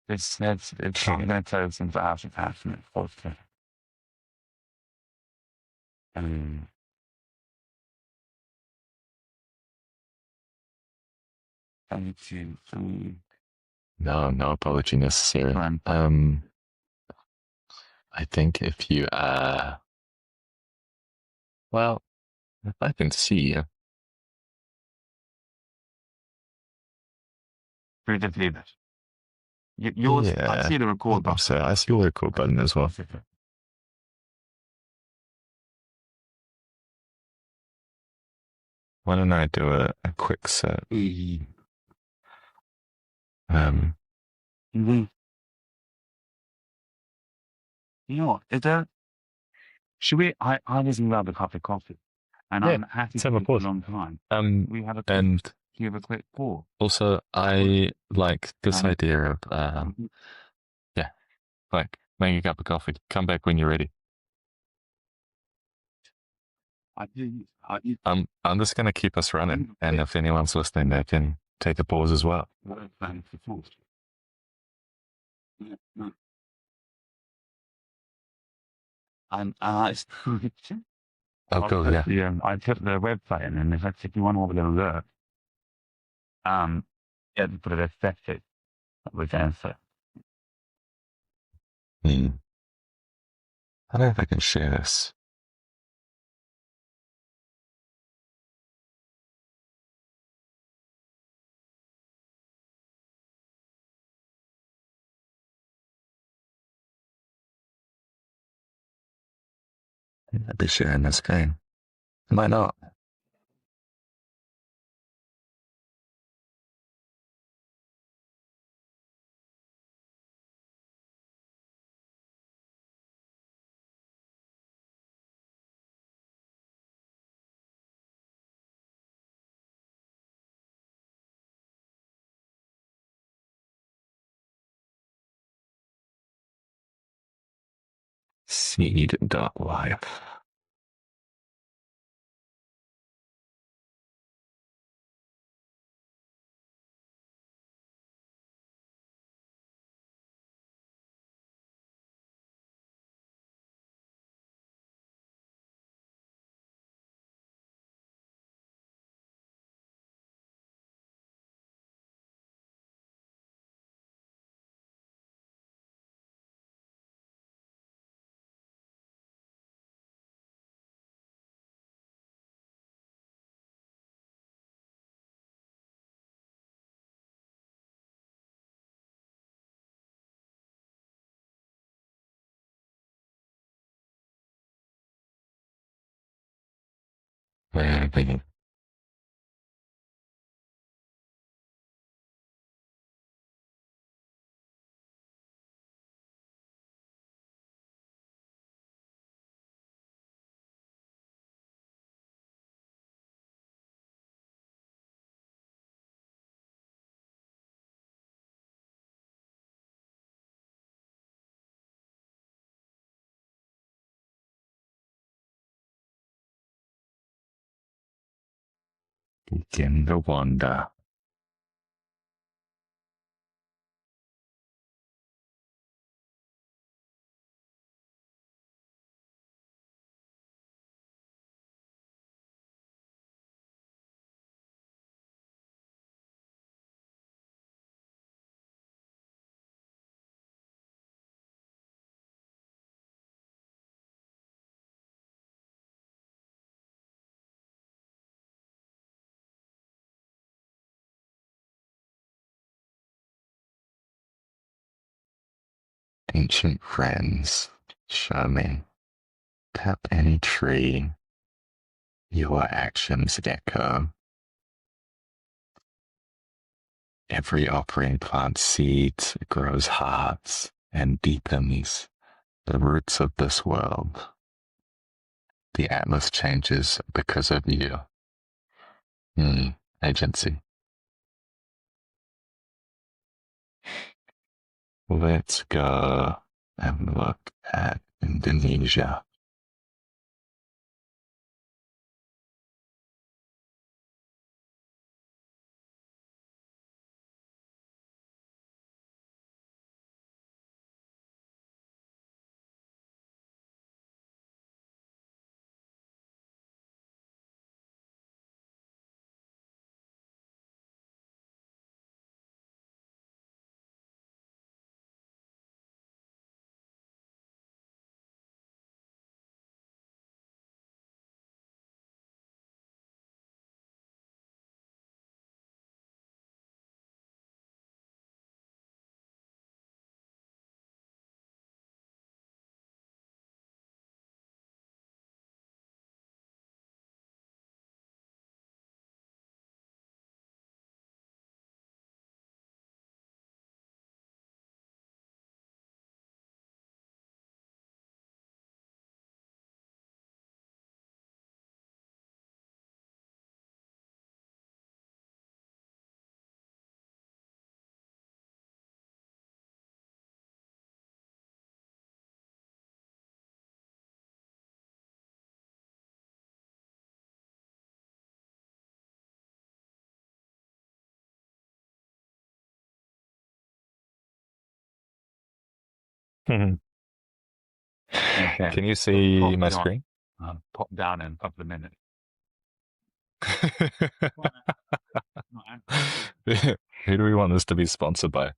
it's I'm going to tell you some thousand passionate folks. Um, and to No, no apology necessary. run I think if you well, if I can see you, through the leaders. Yours, I yeah, see the record I'm button. sorry, I see your record button as well. Why don't I do a quick set? Um, Mhm. You know what? Is there? Should we? I was in love with cup of coffee, and yeah, I'm happy let's to have a do for a pause. long time. Um, We have a quick, and give a quick pause. also I like this Um, idea of yeah, like make a cup of coffee. Come back when you're ready. I do. I do. I'm just gonna keep us running, I'm and if anyone's listening, they can take a pause as well. planning for pause. Yeah, no. It's Oh, I'll cool. put Yeah. I put the website in, and if you want to have a little look, um, yeah, put it aesthetic with answer. Hmm. I don't know if I can share this. I'd be sharing this game. Might not. Seed.life. Maybe. Begin to wander. Ancient friends, show me. Tap any tree. Your actions echo. Every offering plants seeds, grows hearts, and deepens the roots of this world. The atlas changes because of you. Agency. Let's go and look at Indonesia. Okay. Can you see my screen? Pop down in a couple of minutes. Who do we want this to be sponsored by?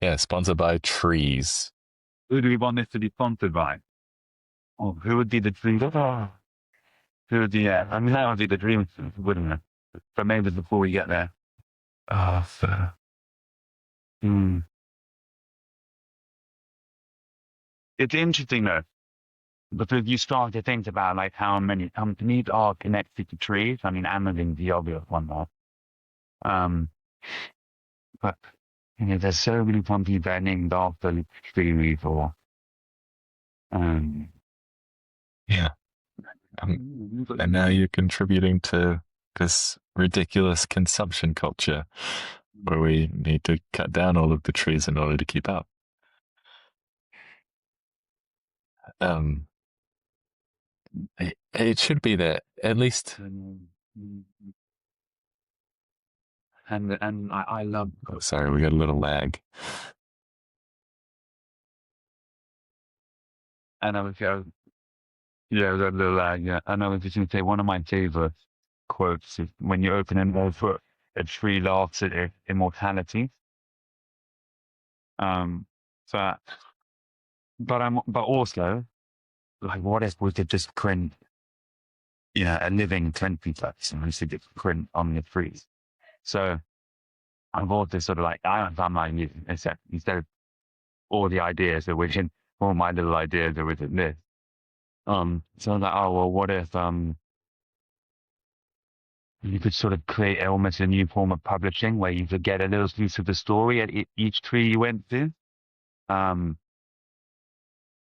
Yeah, sponsored by trees. Who do we want this to be sponsored by? Oh, who would be the dream? Who would be, I mean, that would be the dream, wouldn't it? But maybe before we get there. It's interesting though, because you start to think about like how many companies are connected to trees. I mean, Amazon's the obvious one though. But there's so many companies that are named after trees or yeah. And now you're contributing to this ridiculous consumption culture where we need to cut down all of the trees in order to keep up. It should be that at least. And I love. Oh, sorry, we got a little lag. And I was going, yeah, we got a little lag. Yeah, and I was just going to say one of my favorite quotes is when you open an old book, a tree laughs at immortality. So, but also, like, what if we could just print, a living 20 bucks and we should just print on the trees? So I've also sort of like, I found my new, instead of all the ideas that within, all my little ideas are within this. So I was like, oh, well, what if, you could sort of create almost a new form of publishing where you could get a little piece of the story at each tree you went to.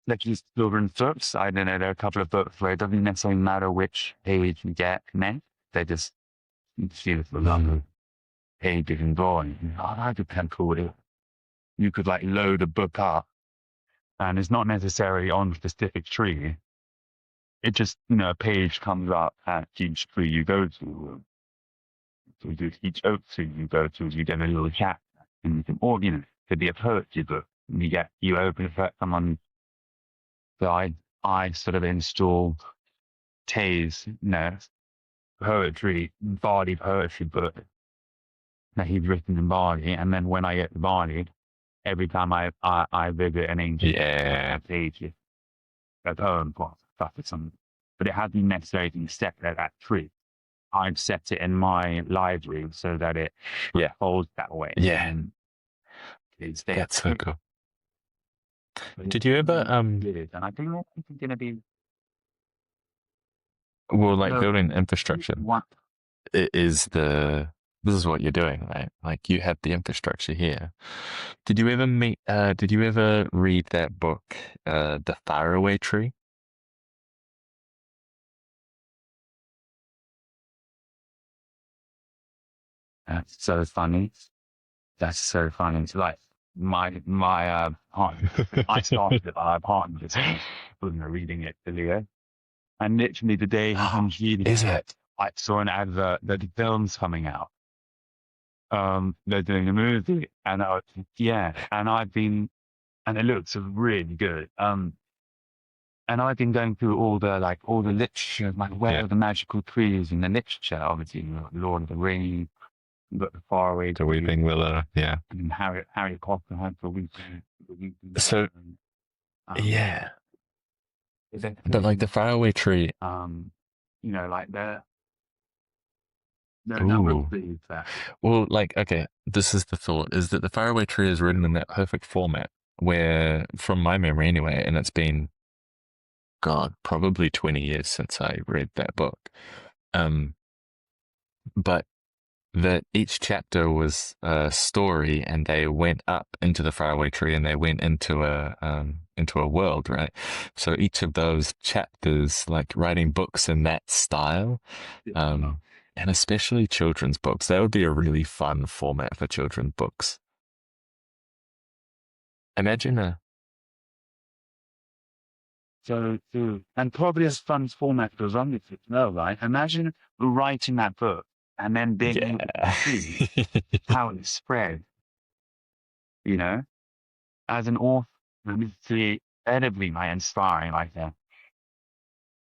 Like these children's books. I don't know, there are a couple of books where it doesn't necessarily matter which page you get next. They just see the longer page you can draw. Oh, that'd be kind of cool. You could like load a book up and it's not necessarily on a specific tree. it just, a page comes up at each tree you go to. So each oak tree you go to, you get a little chapter. And you can, or, could be a poetry book. And you open it for someone. So I sort of install Tay's, poetry, Bali poetry book that he's written in Bali. And then when I get to Bali, every time I visit an ancient page, a poem, stuff or something. But it hasn't necessarily been set at that tree. I've set it in my library so that it holds that way. Yeah. And it's there. That's so cool. Did you ever And I think it's going to be building infrastructure this is what you're doing, right? Like you have the infrastructure here. Did you ever read that book, The Faraway Tree? That's so funny. That's so funny. It's like my partner. I started it, but my partner just wasn't reading it to Leo. And literally the day he reading Is it? I saw an advert that the film's coming out. They're doing a movie, and and it looks really good. And I've been going through all the literature, like where are the magical trees in the literature, obviously, Lord of the Rings, but the Faraway The Weeping Willow, yeah. and Harry Potter had the Weeping. So, yeah. But like the Faraway Tree, like the Ooh. number of trees that. Well, like, okay, this is the thought, is that the Faraway Tree is written in that perfect format where, from my memory anyway, and it's been, God, probably 20 years since I read that book. But that each chapter was a story, and they went up into the faraway tree, and they went into a world, right? So each of those chapters, like writing books in that style, and especially children's books, that would be a really fun format for children's books. Imagine and probably as fun format goes on with it, no, right? Imagine writing that book and then being able to see how it spread, as an author, it's incredibly inspiring like that.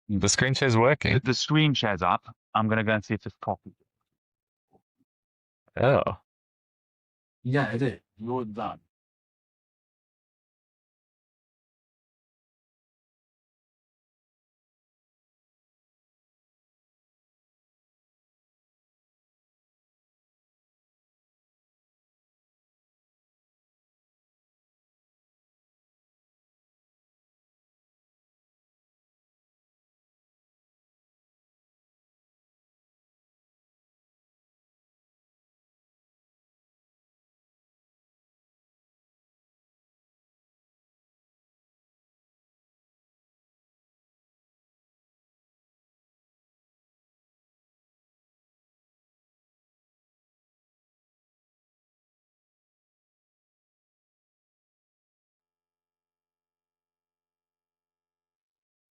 the screen share's working. The screen share's up. I'm going to go and see if it's copied. Oh. Yeah, it is. You're done.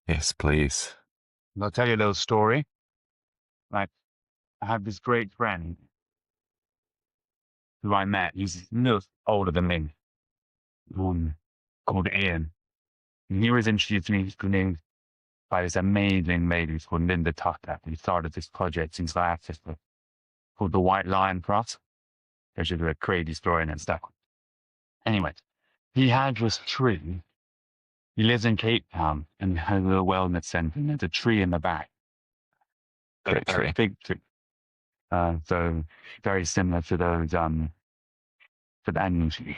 Yes, please. I'll tell you a little story. Like, I have this great friend who I met. He's no older than me, called Ian. And he was introduced to me by this amazing lady called Linda Tucker. We started this project in South Africa called the White Lion Trust. There's a crazy story and stuff. Anyway, he had this tree. He lives in Cape Town and has a little wellness center. And there's a tree in the back. Great tree. A big tree. So very similar to those to the annual tree.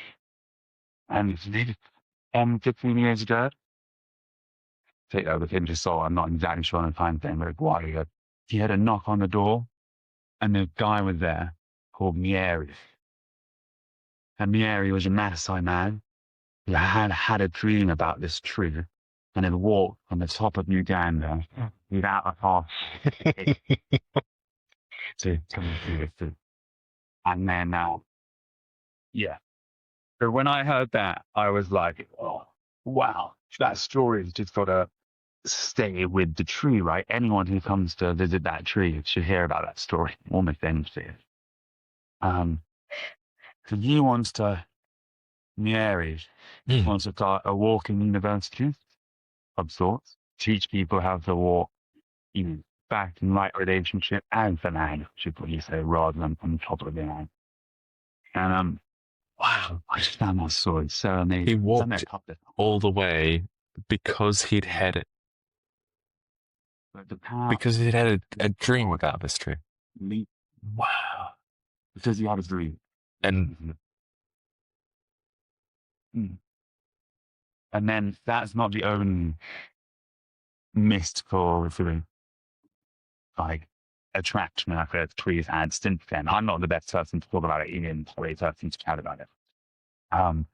And 15 years ago, take that with him just so I'm not exactly sure on the time frame, but a while ago, he had a knock on the door, and the guy was there called Mieri. And Mieri was a Maasai man who had a dream about this tree and had walked on the top of Uganda without a path to come through it. And then, So when I heard that, I was like, oh, wow, that story's just got stay with the tree, right? Anyone who comes to visit that tree should hear about that story, almost endlessly. Um, so he wants to, Mary Mm. wants to start a walking university of sorts, teach people how to walk, you know, back in right relationship and the land, should what you say, rather than on top of the land. And wow, I just found that story so He amazing. I've done that walked a couple of all times. the way because he'd had it, But the power because he'd had is a dream power. about this tree. Leap Wow. because you have a dream. And Mm. And then that's not the only mystical sort of like attraction I've heard trees had since then. I'm not the best person to talk about it, Ian, the great person to chat about it. Um,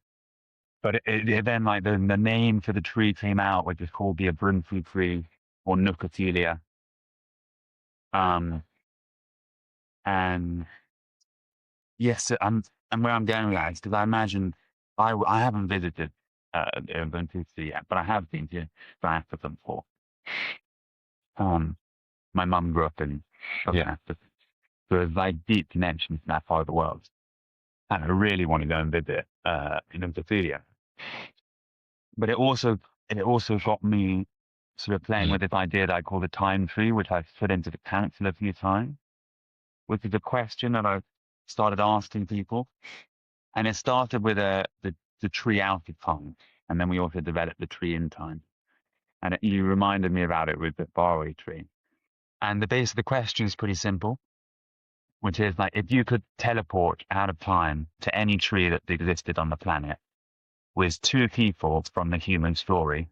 but then like the name for the tree came out, which is called the Abrinthi tree or Nucophilia. Um, and yes, and where I'm going with that is because I imagine I haven't visited the Abrinthi tree yet, but I have been to South Africa before. Um, my mum grew up in South yeah. Africa, so there's like deep connections in that part of the world. And I really want to go and visit in Nucophilia. But it also got me sort of playing Mm. with this idea that I call the time tree, which I've put into the council a few times, which is a question that I started asking people. And it started with the tree out of time. And then we also developed the tree in time. And you reminded me about it with the barley tree. And the base of the question is pretty simple, which is like if you could teleport out of time to any tree that existed on the planet with two people from the human story,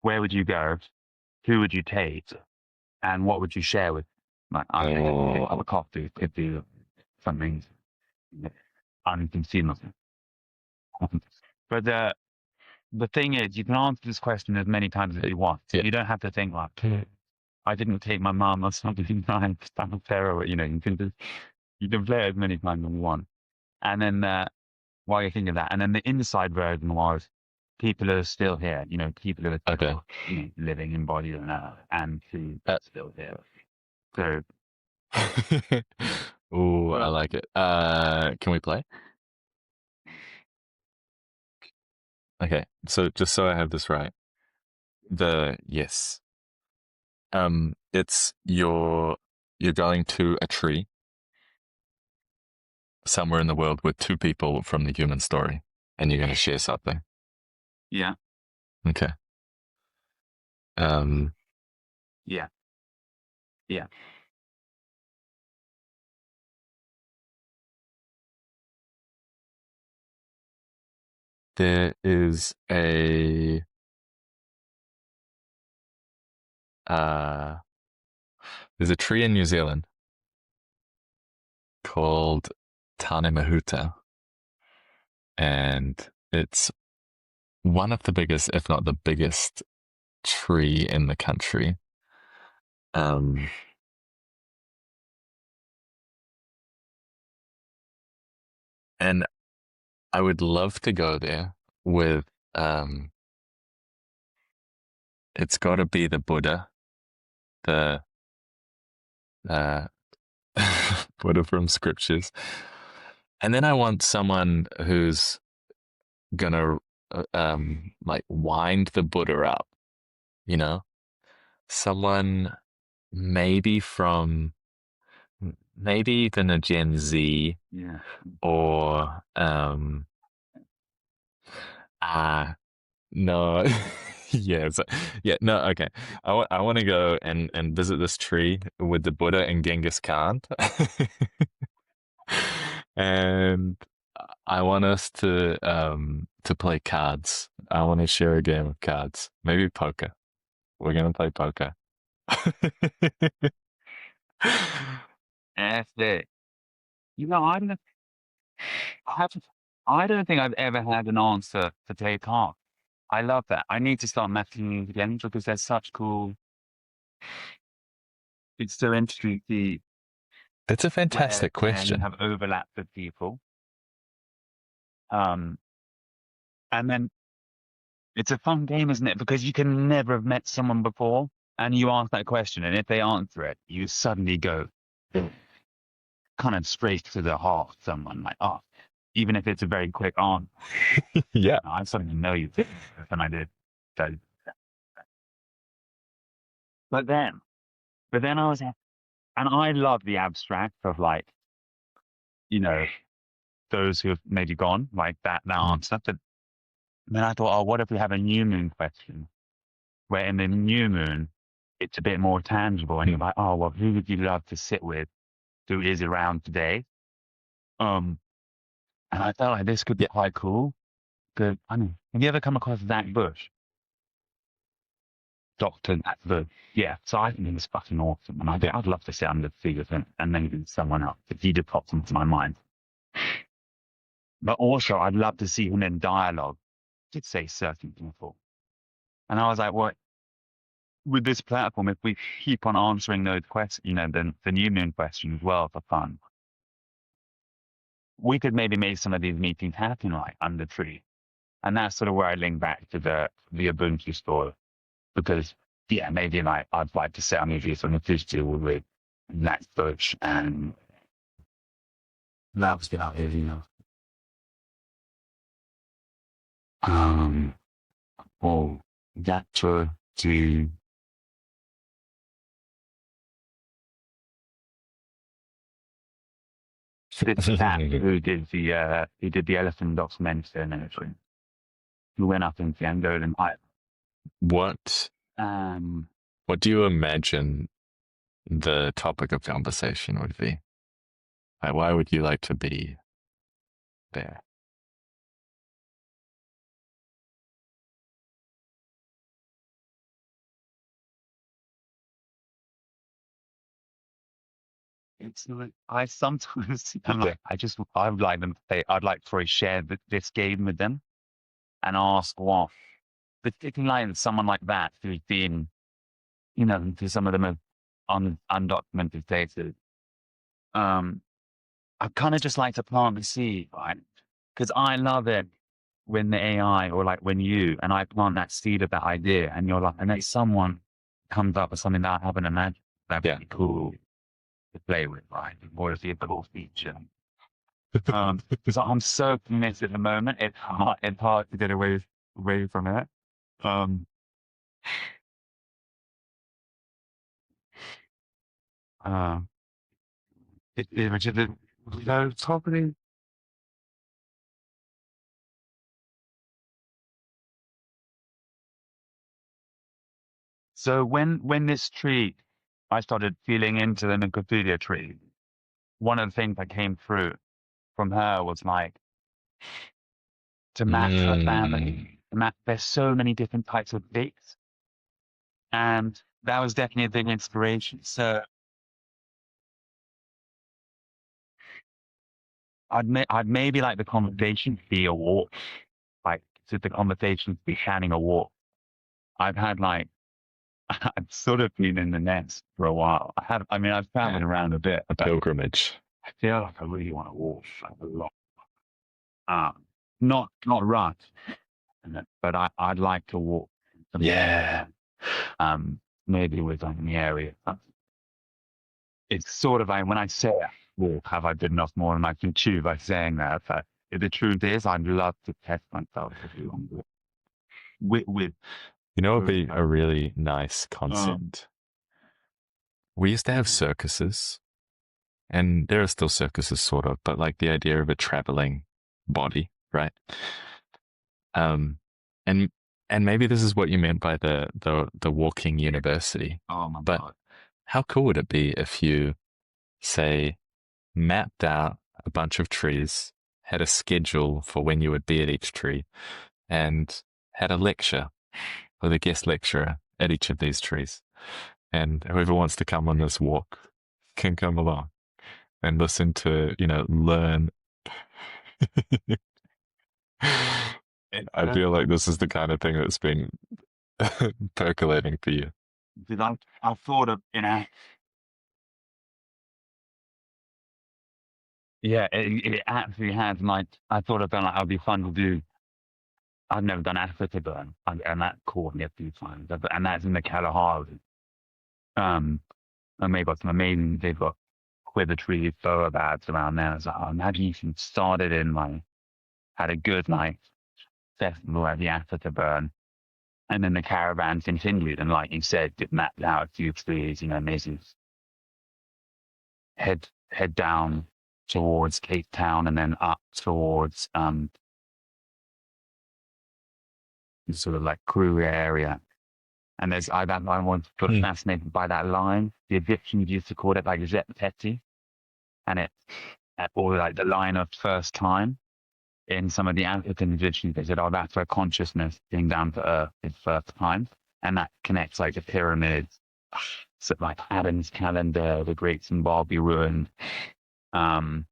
where would you go? Who would you take? And what would you share with? Like, I don't know, Oh. have a coffee, could do something unconceivable. But the thing is, you can answer this question as many times as you want. Yeah. You don't have to think like, I didn't take my mom or something. I'm a pharaoh. You can play it as many times as you want. And then while you think of that, and then the inside version was people are still here. People who are Okay. still living in body and who Uh, are still here. So, Ooh, I well, like it. Can we play? Okay. So just so I have this right, yes. It's you're going to a tree somewhere in the world with two people from the human story, and you're going to share something. yeah, Okay. Um, yeah, yeah. there is uh, there's a tree in New Zealand called Tane Mahuta, and it's one of the biggest, if not the biggest, tree in the country. Um, and I would love to go there with, um, it's got to be the Buddha, the uh, Buddha from scriptures. And then I want someone who's gonna like wind the Buddha up, you know? Someone maybe from maybe even a Gen Z Yeah. or ah no yeah yeah no okay I want to go and visit this tree with the Buddha and Genghis Khan and I want us to play cards. I want to share a game of cards, maybe poker. We're gonna play poker. That's it. I don't, I haven't, I don't think I've ever had an answer for take off. I love that. I need to start messaging these again because they're such cool. It's so interesting to see It's a where fantastic you question. have overlap with people. Um, and then It's a fun game, isn't it? Because you can never have met someone before, and you ask that question, and if they answer it, you suddenly go kind of straight to the heart of someone, like, oh, even if it's a very quick answer. Yeah. I suddenly know you than I did. So, but then, I was, and I love the abstract of like, you know, those who have maybe gone like that answer. But then I thought, oh, what if we have a new moon question where in the new moon, it's a bit more tangible and you're like, oh, well, who would you love to sit with who is around today? Um, and I felt like this could be Yeah. quite cool. Good. I mean, have you ever come across Zach Bush? Doctor Zach Bush. Yeah. So I think he was fucking awesome. And I'd love to sit under the sea with him and then someone else if he did pop into my mind. But also, I'd love to see him in dialogue. Did say certain people. And I was like, well, with this platform, if we keep on answering those questions, the new moon question as well for fun, we could maybe make some of these meetings happen like under tree. And that's sort of where I link back to the Ubuntu store because, yeah, maybe like I'd like to set up maybe some Ubuntu with Black Bush and that was the idea, or that to it's that who did the elephant documentary and everything. Who went up into the Angolan pipe. What Um, what do you imagine the topic of conversation would be? Like, why would you like to be there? it's like I sometimes I'm like I would like them to say I'd like to share this game with them and ask what, particularly like someone like that who's been, to some of them have undocumented places. Um, I kind of just like to plant the seed, right? Because I love it when the AI or like when you and I plant that seed of that idea, and you're like, and then someone comes up with something that I haven't imagined. That'd be cool to play with, right? Or to see a cool feature. Because I'm so committed at the moment, it's hard to get away from it. Um, uh, it just, so probably. So when this tree, I started feeling into the Equilibrio tree, one of the things that came through from her was like to map her family. To map, there's so many different types of pigs, and that was definitely a big inspiration. So I'd maybe like the conversation to be a walk, like to the conversation to be having a walk. I've had like I've sort of been in the nest for a while. I mean, I've traveled around a bit, A but pilgrimage. I feel like I really want to walk like a lot. Not run, but I'd like to walk. Yeah. Maybe within the area. It's sort of like when I say walk, have I been enough more than I can chew by saying that? But the truth is, I'd love to test myself to do on with You know, it'd be a really nice um, concept. We used to have circuses, and there are still circuses, sort of, but like the idea of a traveling body, right? Um, and and maybe this is what you meant by the walking university. oh my But God. how cool would it be if you, say, mapped out a bunch of trees, had a schedule for when you would be at each tree, and had a lecture with a guest lecturer at each of these trees. And whoever wants to come on this walk can come along and listen to, learn. I feel like this is the kind of thing that's been percolating for you. Because I thought of, yeah, it actually has like, I thought of like, it'd be fun to do I've never done Africa burn, and that caught me a few times, and that's in the Kalahari. Um, and they've got some amazing. They've got quiver trees, baobabs around there. It's like, oh, imagine if you started in like had a good like festival at the Africa burn, and then the caravan continued, and like you said, it mapped out a few trees, you know, maybe head down towards Cape Town and then up towards sort of like Kruger area. And I was fascinated by that line. The Egyptians used to call it like Zet Peti, and it or like the line of first time. In some of the African Egyptians, they said, "Oh, that's where consciousness being down to earth is first time," and that connects like the pyramids, so like Adam's calendar, the Great Zimbabwe ruin. Um,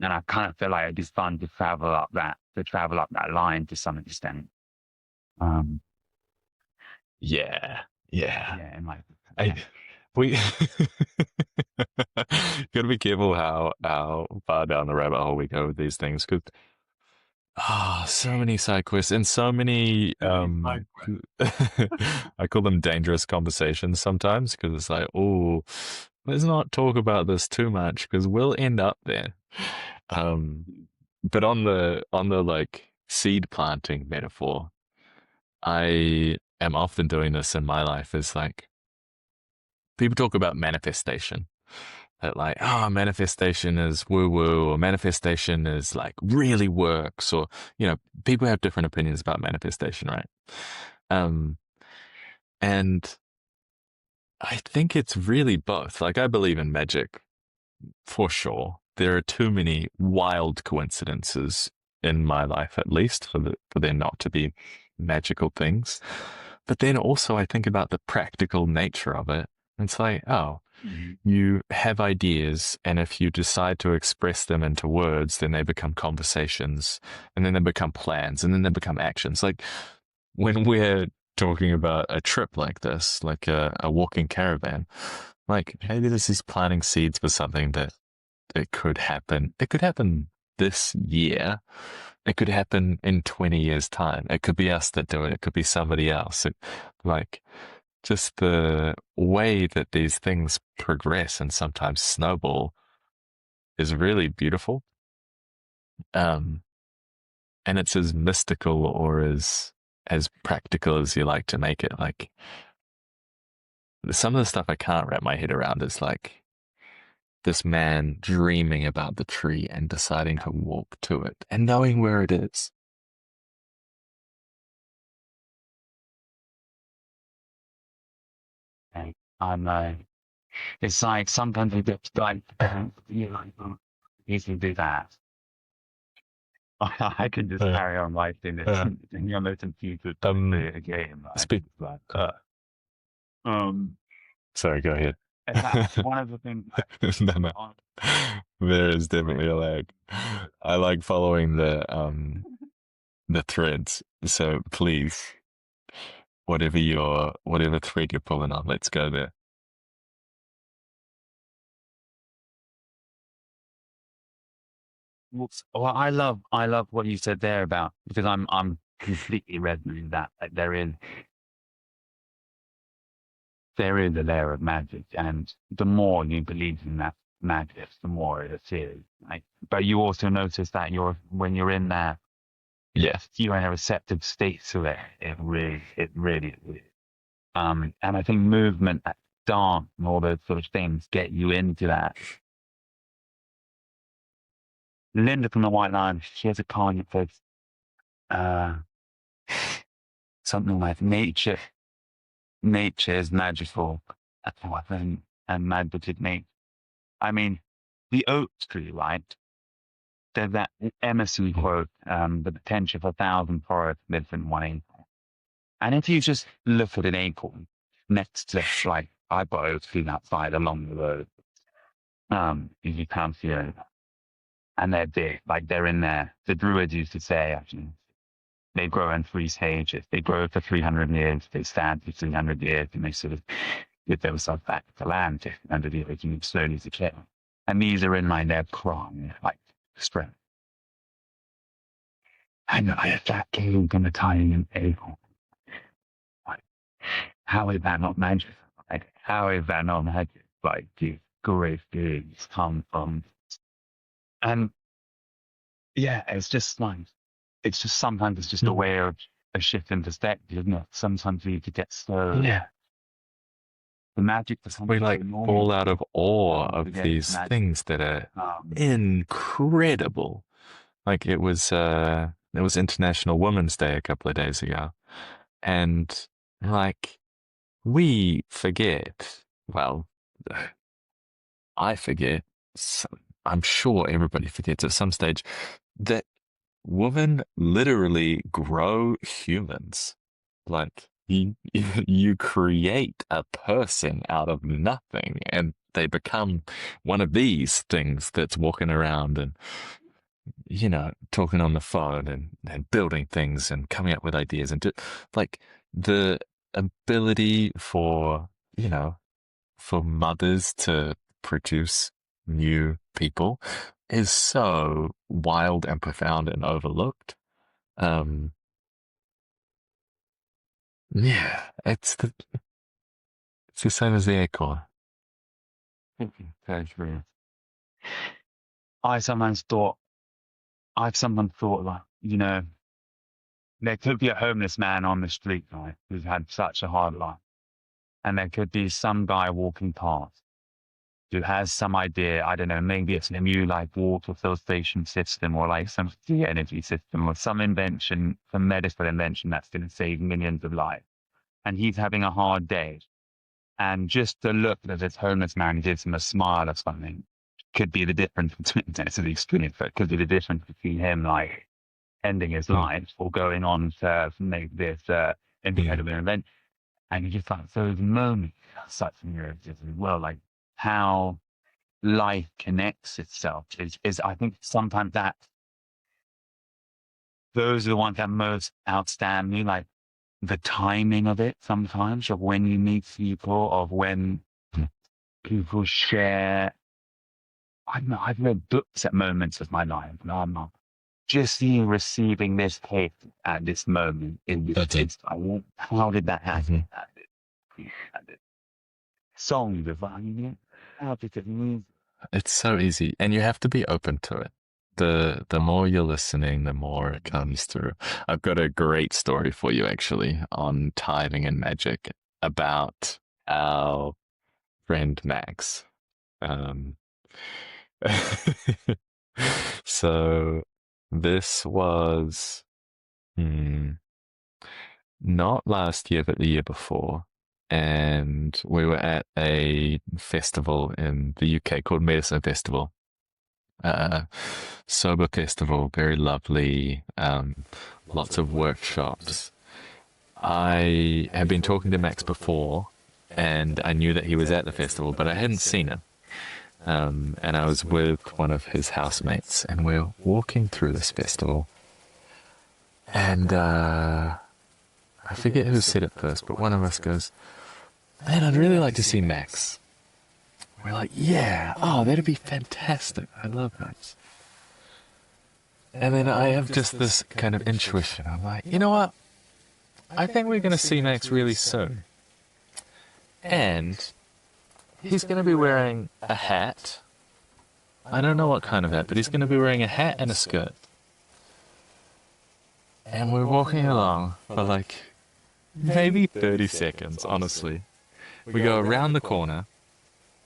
and I kind of feel like it'd be fun to travel up that line to some extent. Um, Yeah, yeah. yeah, and like, I yeah. we gotta be careful how far down the rabbit hole we go with these things because so many side quests and so many I call them dangerous conversations sometimes because it's like, oh, let's not talk about this too much because we'll end up there. Um, but on the like seed planting metaphor, I am often doing this in my life. Is like people talk about manifestation. That like, manifestation is woo woo, or manifestation is like really works, or people have different opinions about manifestation, right? Um, and I think it's really both. Like, I believe in magic for sure. There are too many wild coincidences in my life, at least, for there not to be magical things. But then also, I think about the practical nature of it. It's like, oh, you have ideas, and if you decide to express them into words, then they become conversations, and then they become plans, and then they become actions. Like when we're talking about a trip like this, like a walking caravan, like maybe this is planting seeds for something that it could happen. It could happen this year. It could happen in 20 years' time. It could be us that do it. It could be somebody else. Like, just the way that these things progress and sometimes snowball is really beautiful. Um, and it's as mystical or as practical as you like to make it. Like some of the stuff I can't wrap my head around is like this man dreaming about the tree and deciding to walk to it and knowing where it is. And I'm it's like sometimes you just like you like you can do that. I can just carry on life in this, and you're no computer to play a game. Speak. Um, Sorry, go ahead. and that's one of the things. No, no. There is definitely a lag. I like following the threads. So please, whatever thread you're pulling on, let's go there. Well, I love what you said there about because I'm completely resonating that like there is a layer of magic, and the more you believe in that magic, the more it is. Like, but you also notice that when you're in there, Yes. you're in a receptive state to it. It really is. And I think movement, dance, and all those sort of things get you into that. Linda from the White Line, she has a card that says, uh, something like nature is magical, and magic nature. I mean, the oak tree, right? There's that Emerson quote, the potential for 1,000 forests lives in one acorn. And if you just look at an acorn next to, like, I've got oak trees outside along the road, if you can't see it, and they're big, like they're in there. The Druids used to say, actually, they grow in three stages. They grow for 300 years, they stand for 300 years, and they sort of get themselves back to land under the original slowly decay. And these are in my their prime, like strength. And I that kid gonna tie in an ankle. Like, how is that not magic? Like, how is that not magic? Like, these great things come from. And yeah, it's just sometimes it's just a way of a shift in perspective, isn't it? Sometimes we could get so, Yeah. the magic for We something so like normal. fall out of awe of Forget it's these magic. things that are Um, incredible. Like it was International Women's Day a couple of days ago. And like we forget, well, I forget, I'm sure everybody forgets at some stage that women literally grow humans. Like you create a person out of nothing and they become one of these things that's walking around and, talking on the phone and building things and coming up with ideas and like the ability for, for mothers to produce new people is so wild and profound and overlooked. Um, yeah, it's the same as the acorn. very true. I sometimes thought, I've sometimes thought like, there could be a homeless man on the street, right, who's had such a hard life. And there could be some guy walking past who has some idea, I don't know, maybe it's a new like water filtration system or like some energy system or some invention, some medical invention that's going to save millions of lives. And he's having a hard day. And just the look that this homeless man gives him a smile or something could be the difference between this is the experience, but it could be the difference between him like ending his Mm. life or going on to make this Yeah. incredible event. And you just like those moments, such miracles as well, like how life connects itself is I think sometimes that those are the ones that most outstand me, like the timing of it sometimes of when you meet people, of when people share. I don't know, I've read books at moments of my life, and I'm not just seeing receiving this hit at this moment in this That's it. it's how did that happen? Mhm. How did song divine? How did it move? It's so easy, and you have to be open to it. The more you're listening, the more it comes through. I've got a great story for you actually on tithing and magic about our friend Max. Um, so this was hmm, not last year, but the year before. And we were at a festival in the UK called Medicine Festival. Uh, Sober festival, very lovely. Lots of workshops. I had been talking to Max before, and I knew that he was at the festival, but I hadn't seen him. And I was with one of his housemates, and we are walking through this festival. And I forget who said it first, but one of us goes, "Man, I'd really like to see Max." We're like, "Yeah, oh, that'd be fantastic. I love Max." And then I have just this kind of intuition. I'm like, you know what? I think we're going to see Max really soon. And he's going to be wearing a hat. I don't know what kind of hat, but he's going to be wearing a hat and a skirt. And we're walking along for like maybe 30 seconds, honestly. We go around the corner,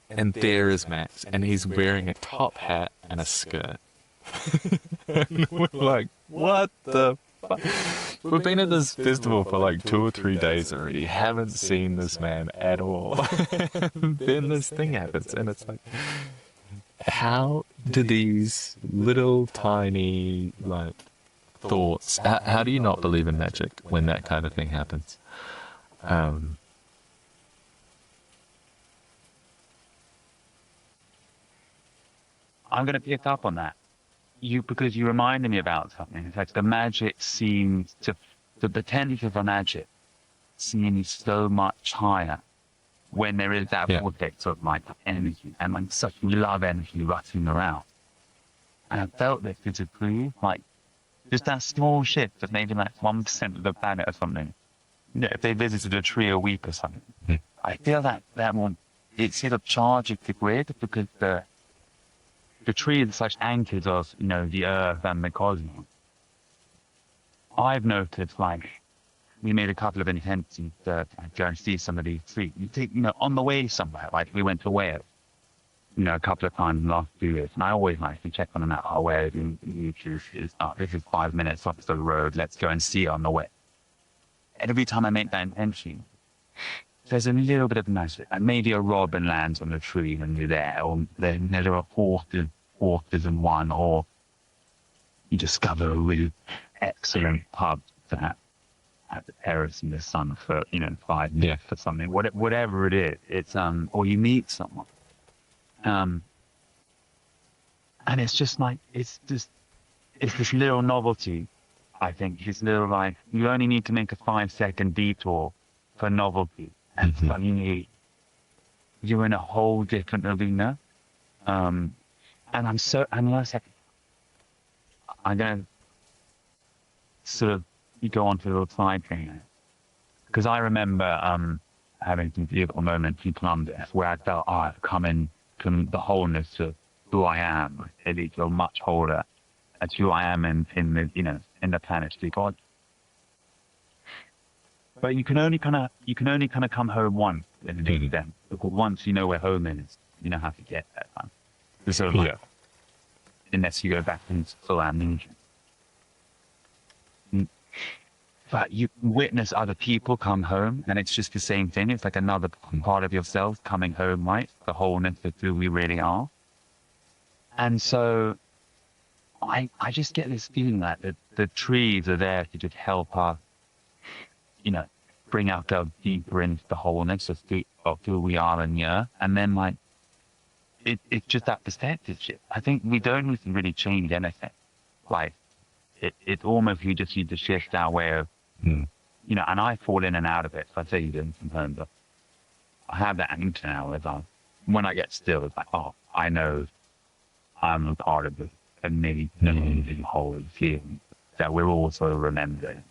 and there is Max, and he's wearing a top hat and a skirt. And we're like, what the fuck? We've been at this festival for like 2 or 3 days already, haven't seen this man at all. Then this thing happens, and it's like, how do these little tiny, like, thoughts, how do you not believe in magic when that kind of thing happens? Um, I'm going to pick up on that. Because you reminded me about something. It's like the magic seems to, the potential for magic seems so much higher when there is that yeah. vortex of like energy and like such love energy rushing around. And I felt this physically, like just that small shift of maybe like 1% of the planet or something. You know, if they visited a tree a week or something, I feel that one, it sort of charges the grid because the tree is such anchors of, you know, the earth and the cosmos. I've noticed, like, we made a couple of intentions to go and see some of these trees. You take, you know, on the way somewhere, like we went to Wales, you know, a couple of times in the last 2 years, and I always like to check on the map, where you choose is, this is 5 minutes off the road, let's go and see it on the way. And every time I make that intention, there's a little bit of magic. And maybe a robin lands on a tree when you're there, or there are horses in one, or you discover a really excellent pub that at the terrace in the sun for, you know, 5 minutes or something. Whatever it is, it's or you meet someone. And it's just like it's this little novelty. I think it's little, like, you only need to make a 5-second detour for novelty, and suddenly you're in a whole different arena. And unless I'm gonna sort of go on to a little side thing, because I remember having some beautiful moments in Colombia where I felt, I've come in to the wholeness of who I am. It feel much wholer as who I am in the, you know, in the planetary God. But you can only kind of come home once in a big extent. Because once you know where home is, you know how to get there. So like, unless you go back into full amnesia. But you witness other people come home, and it's just the same thing. It's like another part of yourself coming home, right? The wholeness of who we really are. And so I just get this feeling that the trees are there to just help us, you know, bring ourselves deeper into the wholeness of who we are in the earth. And then, like, it's just that perspective shift. I think we don't need to really change anything. Like, it almost, you just need to shift our way of, you know, and I fall in and out of it. So I say you didn't sometimes, but I have that anchor now as when I get still, it's like, oh, I know I'm a part of this amazing whole feeling that we're all sort of remembering.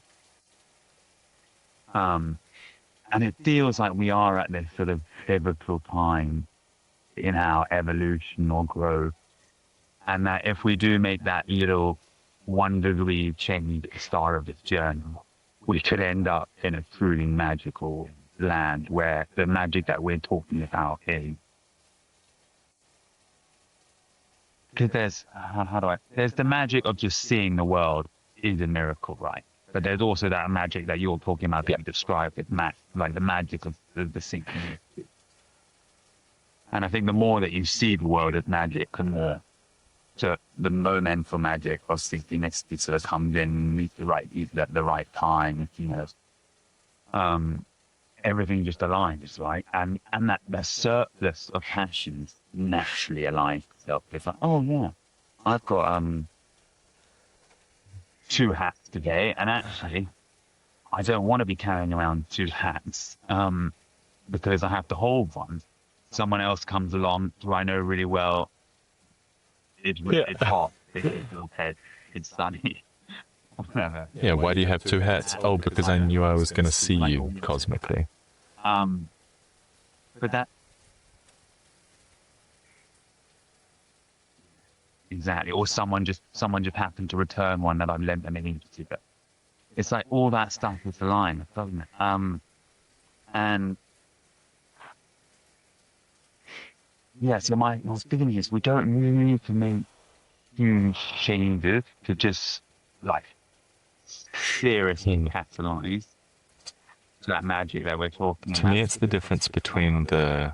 And it feels like we are at this sort of pivotal time in our evolution or growth. And that if we do make that little 1 degree change at the start of this journey, we could end up in a truly magical land where the magic that we're talking about is, because there's the magic of just seeing the world is a miracle, right? But there's also that magic that you're talking about that you described with like the magic of the synchronicity. And I think the more that you see the world as magic, the more the momental magic of synchronicity sort of comes in at the right time, you know. Everything just aligns, right? And that the surplus of passions naturally aligns itself. It's like, oh yeah, I've got 2 hats today, and actually I don't want to be carrying around 2 hats because I have to hold one. Someone else comes along who I know really well. It's hot. It's sunny. Yeah, why do you have 2 hats? Oh, because I knew I was going to see you cosmically. But that exactly, or someone just happened to return one that I've lent them into. But it's like all that stuff is aligned, doesn't it? And yeah, so my feeling is we don't really need to make huge changes to just like seriously catalyze that magic that we're talking about. To me, it's the difference between the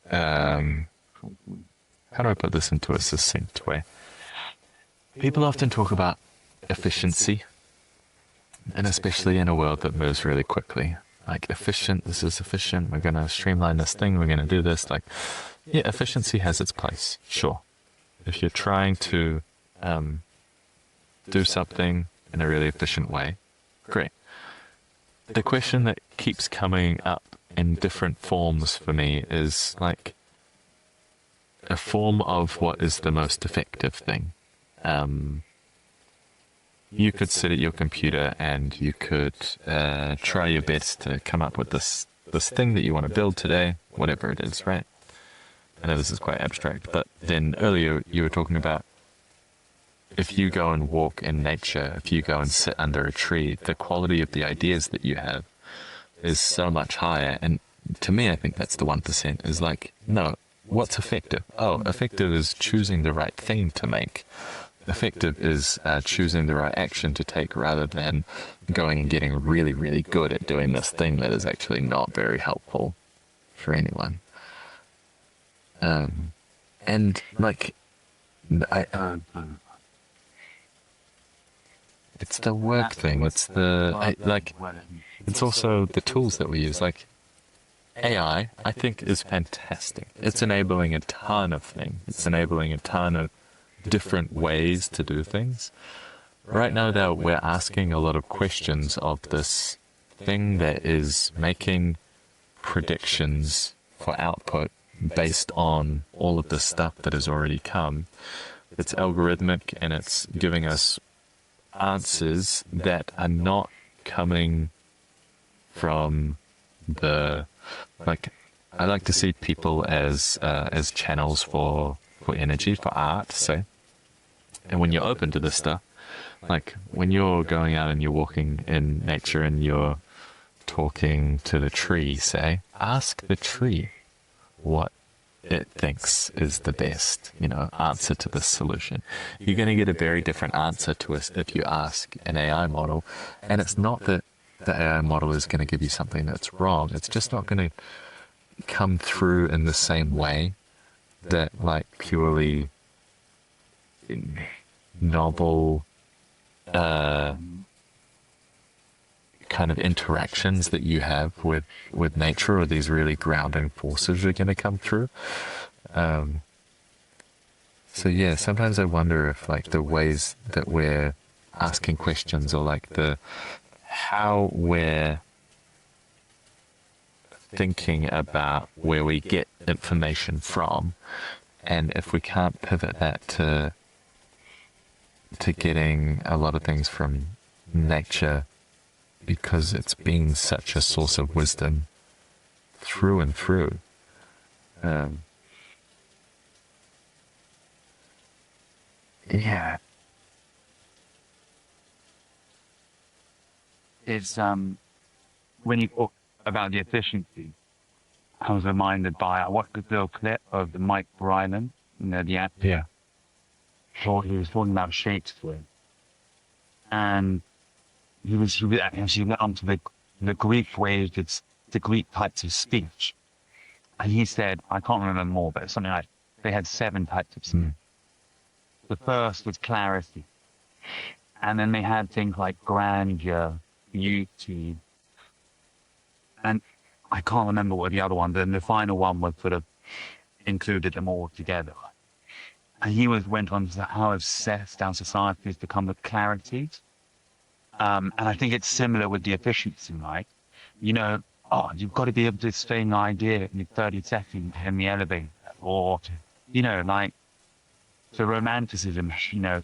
how do I put this into a succinct way? People often talk about efficiency, and especially in a world that moves really quickly. Like, efficient, this is efficient, we're going to streamline this thing, we're going to do this. Like, yeah, efficiency has its place, sure. If you're trying to do something in a really efficient way, great. The question that keeps coming up in different forms for me is like a form of what is the most effective thing. you could sit at your computer and you could try your best to come up with this thing that you want to build today, whatever it is, right? I know this is quite abstract, but then earlier you were talking about if you go and walk in nature, if you go and sit under a tree, the quality of the ideas that you have is so much higher. And to me, I think that's the 1%, is like, no, what's effective? Oh, effective is choosing the right thing to make. Effective is choosing the right action to take rather than going and getting really, really good at doing this thing that is actually not very helpful for anyone. And like, it's the work thing. It's it's also the tools that we use. Like AI, I think is fantastic. It's enabling a ton of things. It's enabling a ton of different ways to do things. Right now, though, we're asking a lot of questions of this thing that is making predictions for output based on all of the stuff that has already come. It's algorithmic and it's giving us answers that are not coming from the, like, I like to see people as channels for energy, for art, say. And when you're open to this stuff, like when you're going out and you're walking in nature and you're talking to the tree, say, ask the tree what it thinks is the best, answer to this solution. You're going to get a very different answer to us if you ask an AI model. And it's not that the AI model is going to give you something that's wrong. It's just not going to come through in the same way that like purely novel kind of interactions that you have with nature, or these really grounding forces are going to come through. So yeah, sometimes I wonder if like the ways that we're asking questions, or like how we're thinking about where we get information from, and if we can't pivot that to getting a lot of things from nature, because it's been such a source of wisdom through and through. Yeah. It's when you talk about the efficiency, I was reminded by I watched this little clip of the Mike Brylan, the actor. Yeah. He was talking about Shakespeare, and he actually went on to the Greek ways, it's the Greek types of speech, and he said, I can't remember more, but something like they had 7 types of speech. The first was clarity, and then they had things like grandeur, beauty, and I can't remember what the other one. Then the final one was sort of included them all together. And he went on to how obsessed our society has become with clarity. And I think it's similar with the efficiency, right? You've got to be able to say an idea in 30 seconds in the elevator, or, like the romanticism,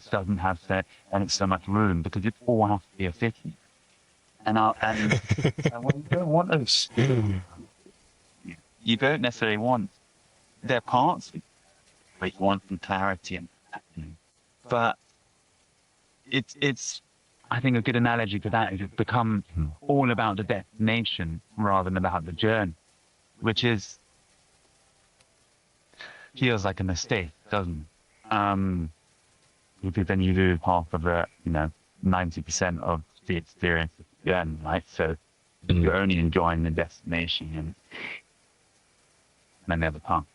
doesn't have that, and it's so much room because it all has to be efficient. And when you don't want those, you don't necessarily want their parts, but you want some clarity and but it's I think a good analogy to that is it's become all about the destination rather than about the journey, which feels like a mistake, doesn't it? Because then you lose half of the 90% of the experience of the journey, right? So you're only enjoying the destination and never come.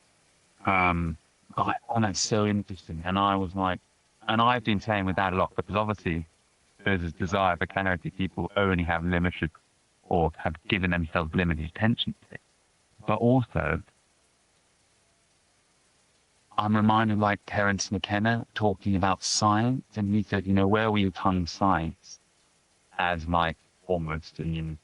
I find that so interesting, and I was like, and I've been playing with that a lot, because obviously there's this desire for clarity. People only have limited, or have given themselves limited attention to it. But also, I'm reminded like Terence McKenna talking about science, and he said, where we tongue science as like almost a new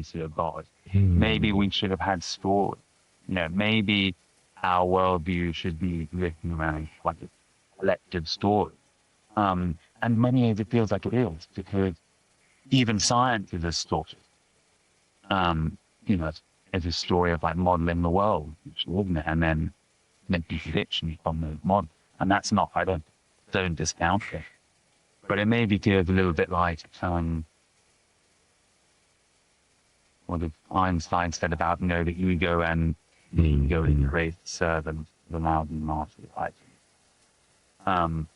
sort of God. Maybe we should have had stories. Maybe our worldview should be written around like a collective story. And many of it feels like it is, because even science is distorted. You know, it's a story of like modeling the world, isn't it? And then making predictions from those models. And that's not, I don't discount it. But it maybe feels a little bit like, what did Einstein said about, you know, the ego and the ego in great servant, the loud and master, like. And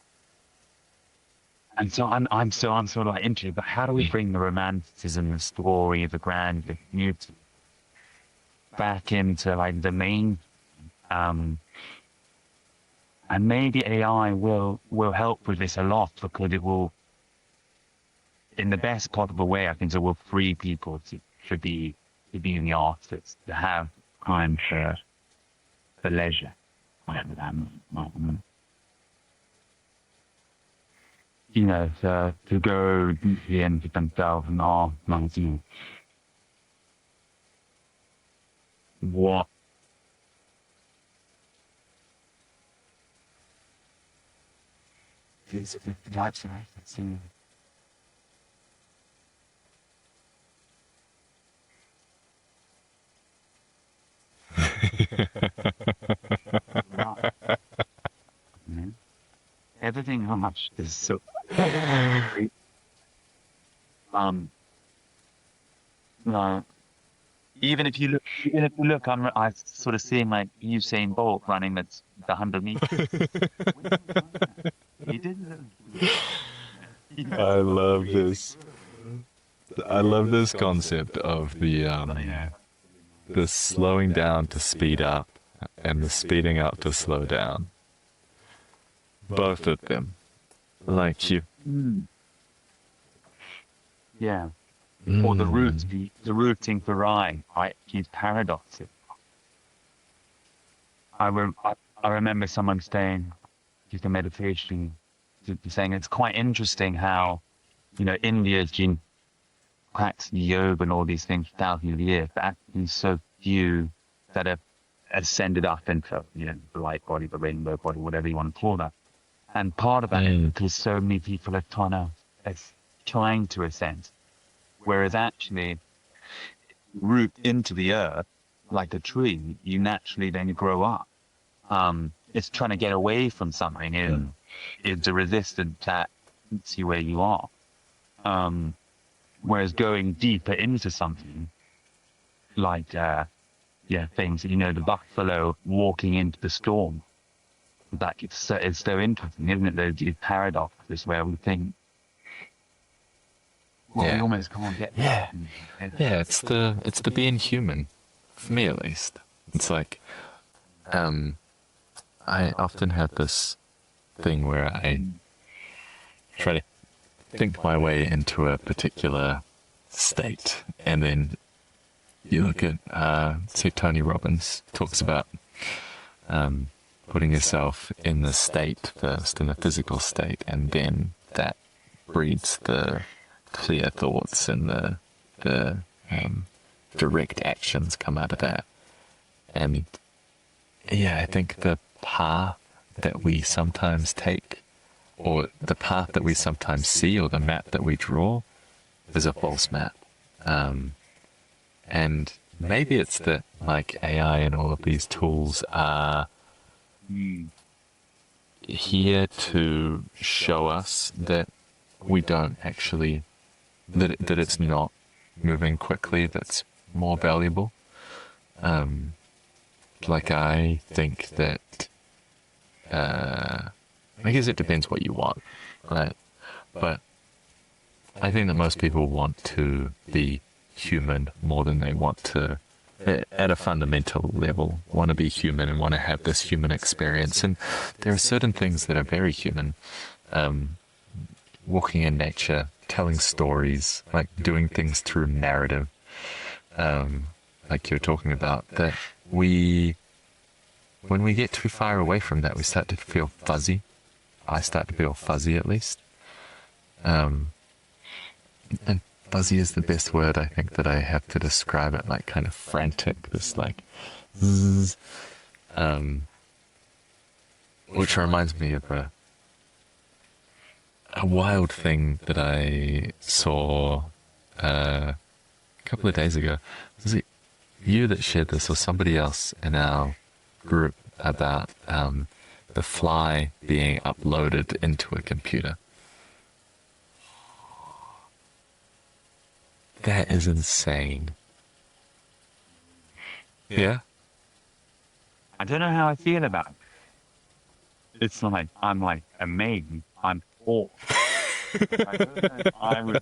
so I'm sort of like into it, but how do we bring the romanticism, the story, the grand, the beauty back into like the main, and maybe AI will help with this a lot, because it will, in the best possible way, I think it will free people to be in the arts, to have time for leisure, whatever that means. You know, to go deeply into themselves and ask, like, you know, what is it that's right, that's in not, you know? Everything how much is so no. Even if you look, I sort of seeing like Usain Bolt running that's the 100 meters. He didn't. He I doesn't. love this. I love this concept of the slowing down to speed up and the speeding up to slow down. Both of them. Like you. Mm, yeah. Or Mm. the routing for rhyme, right? He's paradoxic. I remember someone saying, just a meditation, saying it's quite interesting how, you know, India's been practicing yoga and all these things for thousands of years, but actually so few that have ascended up into, you know, the light body, the rainbow body, whatever you want to call that. And part of that is because so many people are trying to ascend, whereas actually root into the earth like a tree, you naturally then grow up. It's trying to get away from something is the resistance that keeps you where you are. Whereas going deeper into something like, things, you know, the buffalo walking into the storm, that it's so interesting, isn't it? These paradoxes where we think, well, we Yeah. almost can't get Yeah. there. Yeah, it's the being human. For me at least. It's like I often have this thing where I try to think my way into a particular state, and then you look at say Tony Robbins talks about putting yourself in the state first, in the physical state, and then that breeds the clear thoughts and the direct actions come out of that. And yeah, I think the path that we sometimes take, or the path that we sometimes see, or the map that we draw, is a false map. And maybe it's that like AI and all of these tools are here to show us that we don't actually, that it's not moving quickly that's more valuable. Like I think that, I guess it depends what you want, right? But I think that most people want to be human more than they want to, at a fundamental level, want to be human and want to have this human experience. And there are certain things that are very human. Walking in nature, telling stories, like doing things through narrative, like you're talking about, that when we get too far away from that, we start to feel fuzzy. I start to feel fuzzy, at least. And fuzzy is the best word, I think, that I have to describe it, like kind of frantic, this like, zzz, which reminds me of a wild thing that I saw a couple of days ago. Was it you that shared this or somebody else in our group about the fly being uploaded into a computer? That is insane. Yeah? I don't know how I feel about it. It's like, I'm like amazed. I'm awe. I don't know if I would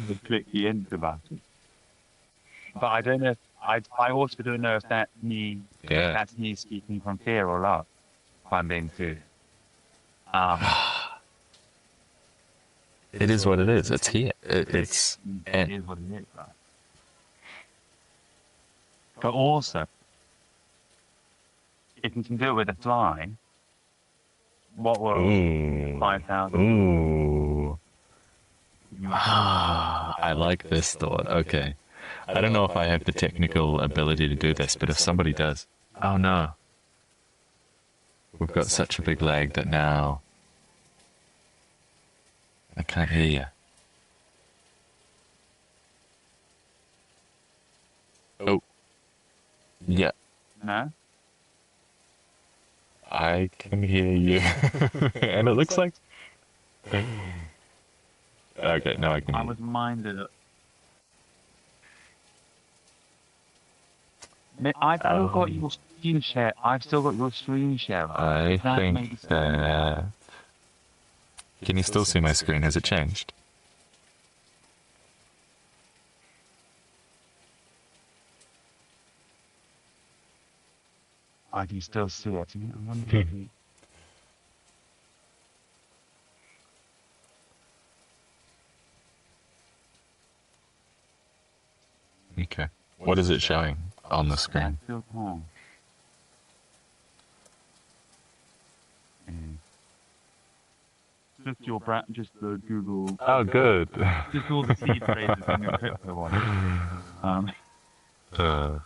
completely into about it. But I don't know if, I also don't know if Yeah. that's me speaking from fear or love, if I'm being serious. It is what it is. It's here. It's It is what it is, right? But also, if you can do it with a fly, what will ooh 5,000? ooh. I like this thought. Okay. I don't know if I have the technical ability to do this, but if somebody does, oh no, we've got such a big lag that now I can't hear you. Oh, yeah, No? I can hear you, and it looks like. Okay, now I can I hear you. was reminded of, I've still got your screen share. I've still got your screen share. I That think makes sense. that. Can you still see my screen? Has it changed? I can still see it. I wonder if Okay. What is it showing on the I screen? still can. Mm. Just your just the Google. Oh, good. Just all the seed phrases in your crypto wallet. Uh,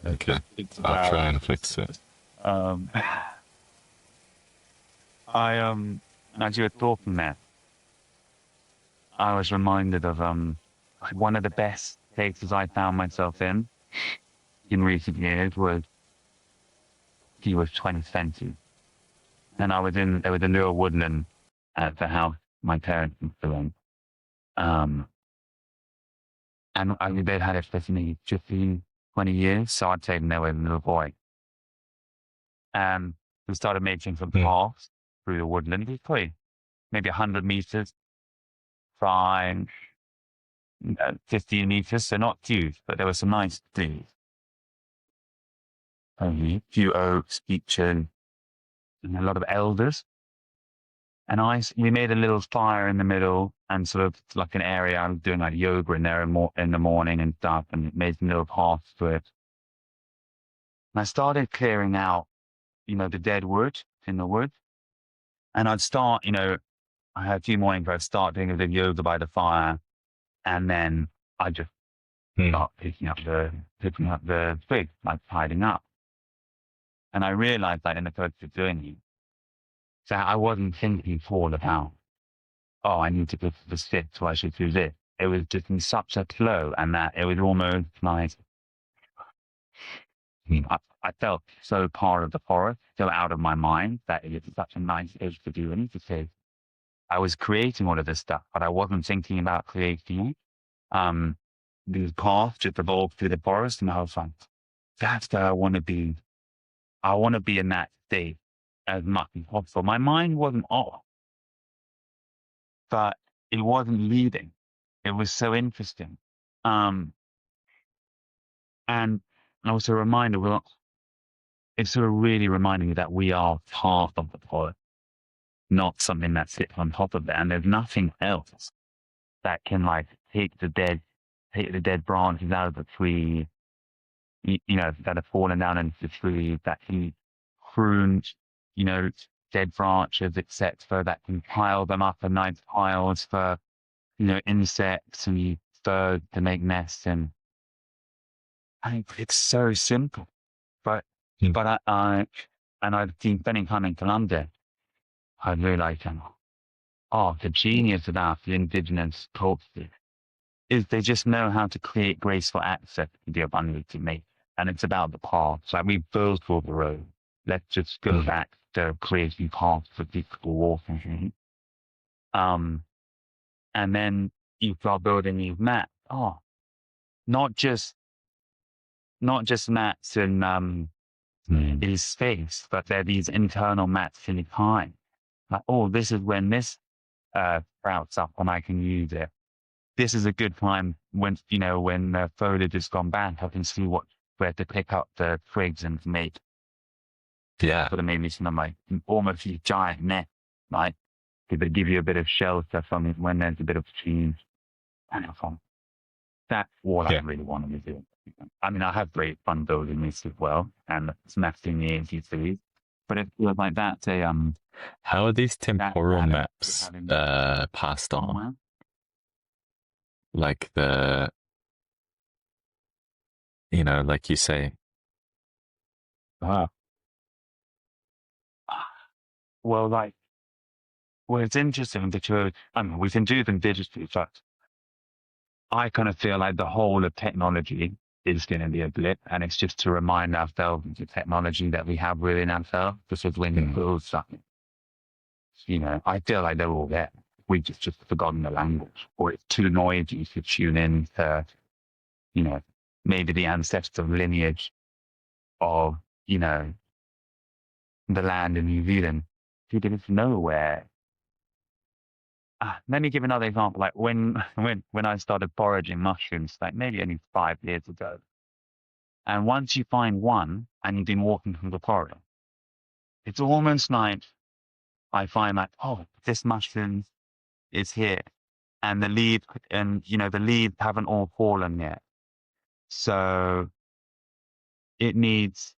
okay. It's I'll try about. and fix it. Um, as you were talking there, I was reminded of one of the best places I found myself in recent years was 2020, and there was a little woodland at the house my parents used to own. Um, and I mean, they'd had it for me 15, 20 years, so I'd taken there with a little boy. And we started making some paths through the woodland. It was probably maybe 100 meters, fine, 15 meters, so not huge, but there were some nice trees. A few oaks, beeches, and a lot of elders. And we made a little fire in the middle and sort of like an area. I was doing like yoga in there in the morning and stuff, and made some little paths to it. And I started clearing out, the dead wood in the wood. And I'd start, I had a few mornings where I'd start doing a bit of yoga by the fire, and then I just start picking up the twigs, like tidying up. And I realized that in the process of doing it, so I wasn't thinking all about, oh, I need to go to the sit, so I should do this. It was just in such a flow, and that it was almost like I felt so part of the forest, so out of my mind, that it was such a nice place to do it, because I was creating all of this stuff, but I wasn't thinking about creating it. These paths just evolved through the forest, and I was like, that's where I want to be. I want to be in that state as much as possible. My mind wasn't off, but it wasn't leading. It was so interesting. Um, and also a reminder, it's sort of really reminding me that we are part of the forest, not something that sits on top of it. And there's nothing else that can like take the dead branches out of the tree, that have fallen down into the tree, that can prune, you know, dead branches, etc., that can pile them up in nice piles for, insects and birds to make nests in. I think it's so simple, but Hmm. but I and I've been spending time in Colombia, I realized, the genius about the indigenous culture is they just know how to create graceful access to the abundance of nature. And it's about the paths. Like we built all the road. Let's just go back to creating paths for people to walk. Um, and then you start building these mats. Not just not just mats in space, but they're these internal mats in time. Like, this is when this sprouts up and I can use it. This is a good time when the foliage has gone back. I can see where to pick up the twigs and make sort of maybe some of my almost these giant nets, right? They give you a bit of shelter from it when there's a bit of change. And that's what I really wanted to do. I mean, I have great fun building this as well, and smashing the ATCs. But it feels like that's how are these temporal maps passed on? Like like you say. Well, it's interesting because we can do them digitally, but I kind of feel like the whole of technology is going to be a blip, and it's just to remind ourselves of the technology that we have within ourselves. Because when you build something, I feel like they're all there. We've just forgotten the language, or it's too noisy to tune in to, maybe the ancestral lineage of, the land in New Zealand. You didn't know where. Let me give another example. Like when I started foraging mushrooms, like maybe only 5 years ago. And once you find one and you've been walking through the forest, it's almost like I find like, this mushroom is here. And the leaves haven't all fallen yet. So it needs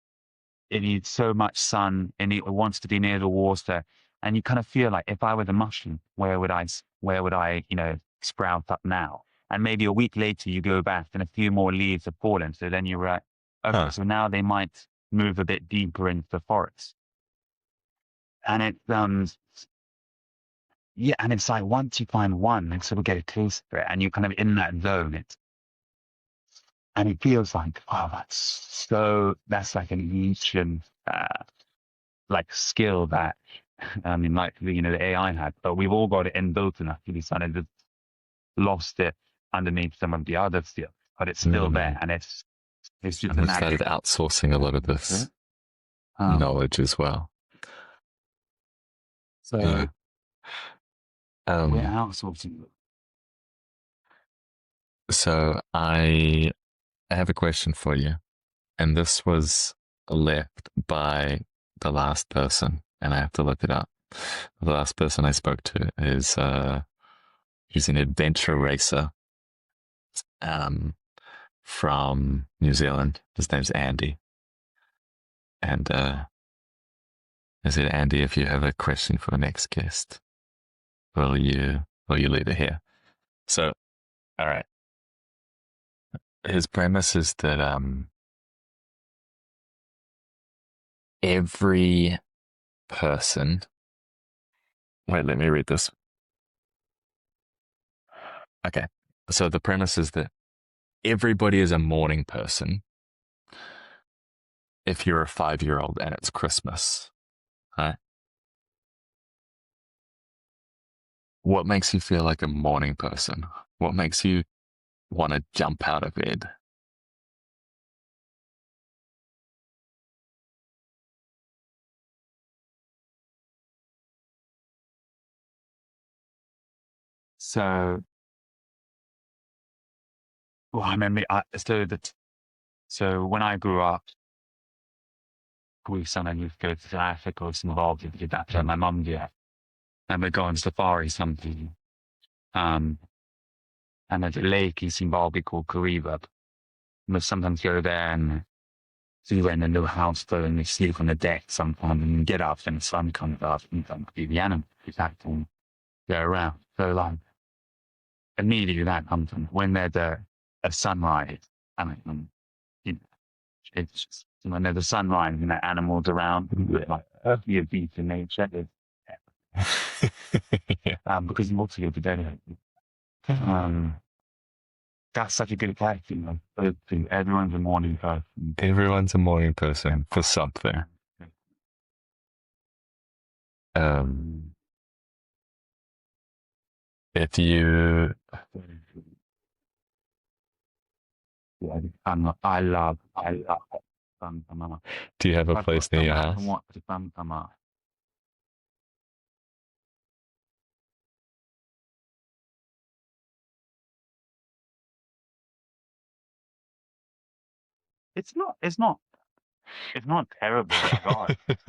so much sun, and it wants to be near the water. And you kind of feel like, if I were the mushroom, where would I, sprout up now? And maybe a week later you go back and a few more leaves have fallen. So then you're right. Okay, so now they might move a bit deeper into the forest. And and it's like once you find one and sort of get a taste for it, and you're kind of in that zone, and it feels like, that's like an ancient like skill that like the AI had, but we've all got it inbuilt enough to be kind of just lost it underneath some of the other skills, but it's still there, and it's just and we started outsourcing a lot of this knowledge as well. So we're outsourcing. So I have a question for you, and this was left by the last person, and I have to look it up. The last person I spoke to is he's an adventure racer from New Zealand. His name's Andy. And I said, Andy, if you have a question for the next guest, will you leave it here? So, all right. His premise is that every person. Wait, let me read this. Okay. So the premise is that everybody is a morning person if you're a 5-year-old and it's Christmas. Right? What makes you feel like a morning person? What makes you want to jump out of bed? So, I remember. So when I grew up, we sometimes used to go to Africa or some involved with that. So my mum did, and we'd go on safari something. And there's a lake in Zimbabwe called Kariba. We'd sometimes go there and see when the little houseboat, and we sleep on the deck sometimes, and get up and the sun comes up and see the animals acting go around. So like immediately that comes when there's a sunrise, and it's when there's a sunrise and animals around, like your beat in nature is, Yeah. because you also go to bed. Um, that's such a good question. Everyone's a morning person. Everyone's a morning person for something. Um, if you Yeah, I love Bantama. do you have a I've got place near your someone to house? watch the Bantama. It's not. It's not terrible. My God, it's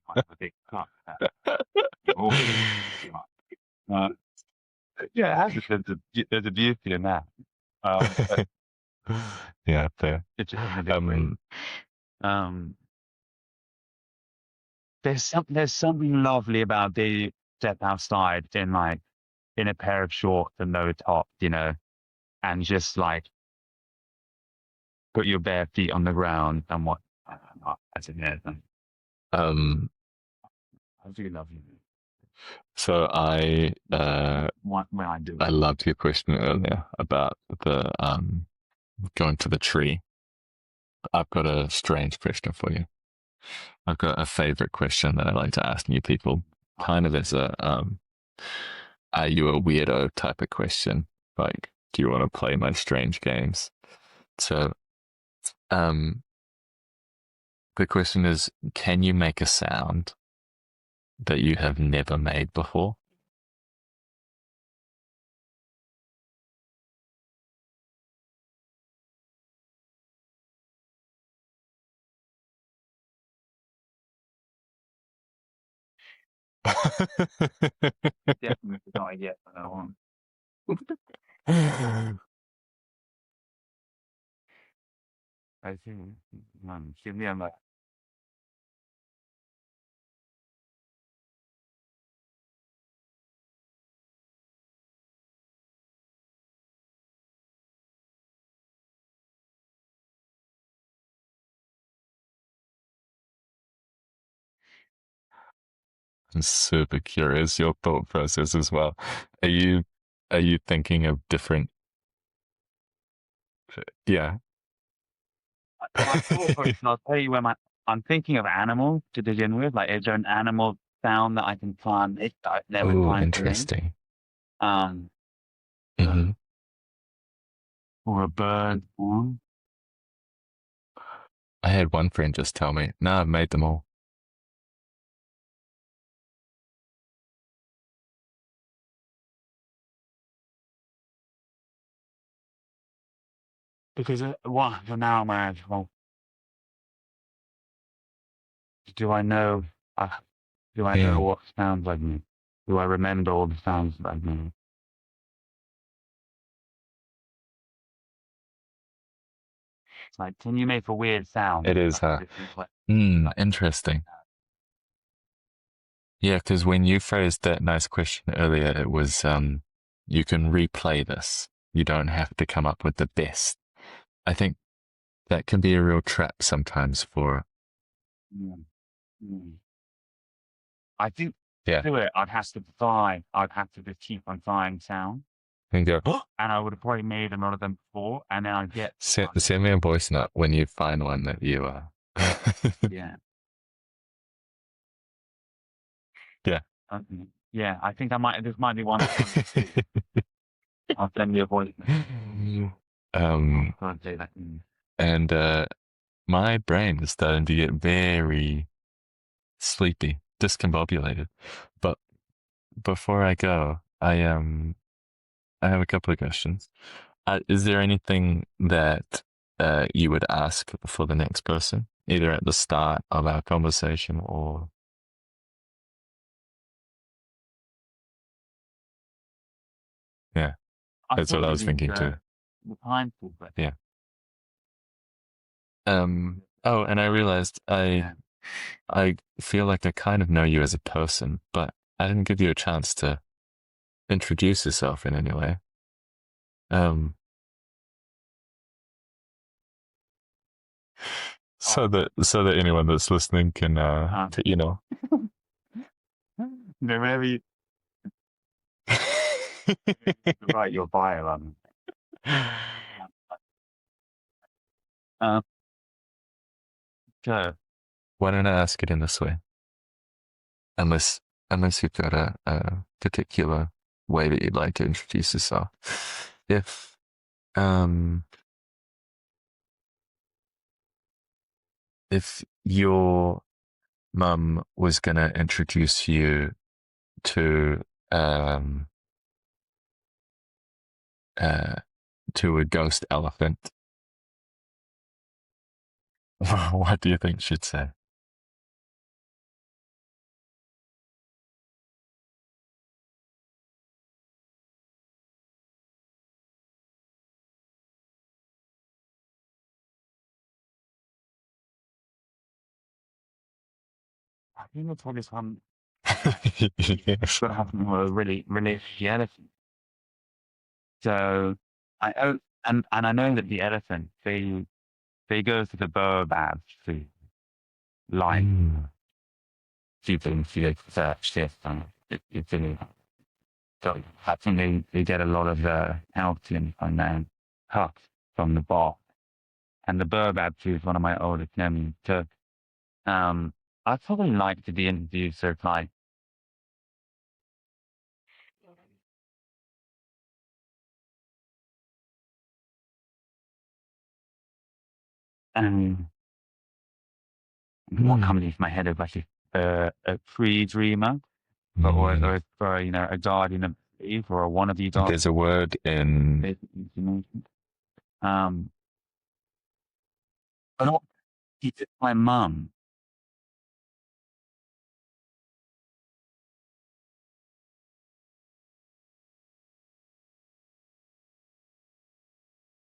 like a big cup. Oh, uh, yeah, there's a beauty in that. But Yeah, fair. it's just a bit great. Um, Um, there's something lovely about the step outside in a pair of shorts and no top, and just like put your bare feet on the ground and what as it is. um, I do love you. so When I do I it. loved your question earlier about the going to the tree. I've got a strange question for you. I've got a favorite question that I like to ask new people, kind of as a are you a weirdo type of question? Like, do you want to play my strange games? So, um, the question is, can you make a sound that you have never made before? Definitely not yet, but I want. I think, give me a like. I'm super curious your thought process as well. Are you are you thinking of different? Yeah. My thought process, I'll tell you I'm thinking of animals to begin with. Like, is there an animal sound that I can find that I've never Oh, tried to make? interesting. Um, Hmm. or a bird one. I had one friend just tell me, "No, I've made them all." Because what for now, man? Well, do I know? Uh, do I know Mm. what sounds like me? Do I remember all the sounds that I've made? It's like, can you make a weird sound? It is, Like, huh? this is like, Interesting. Yeah, because when you phrased that nice question earlier, it was you can replay this. You don't have to come up with the best. I think that can be a real trap sometimes for mm, mm. I think yeah. to do it, I'd have to just keep on trying sound, And go, oh, and I would have probably made a lot of them before, and then I'd get to one. send me a voice note when you find one that you are. Yeah. Yeah. Yeah, I think this might be one that I want to do. I'll send you a voice note. um, I'll say that. and my brain is starting to get very sleepy, discombobulated. But before I go, I have a couple of questions. Is there anything that you would ask for the next person, either at the start of our conversation or yeah, I that's what thought I it was was thinking too. the time for it. Yeah. Oh, and I realized Yeah. I feel like I kind of know you as a person, but I didn't give you a chance to introduce yourself in any way. Um, so that anyone that's listening can you know. No, maybe write your bio on. Um, so Why don't I ask it in this way? Unless you've got a particular way that you'd like to introduce yourself. If um if your mum was gonna introduce you to um uh to a ghost elephant, what do you think she'd say? I think that's what this one Yes. what happened was really the elephant. So I oh, and I know that the elephant they go to the baobab to like Mm. people to search this and it's really so I think they get a lot of calcium and then cut from the bark. And the baobab tree is one of my oldest memories. So I'd probably like to be introduced as like um what Mm. comes into my head is like a free dreamer Mm. or you know a guardian of Eve or a wannabe guardian. There's a word in Um, but not my mum.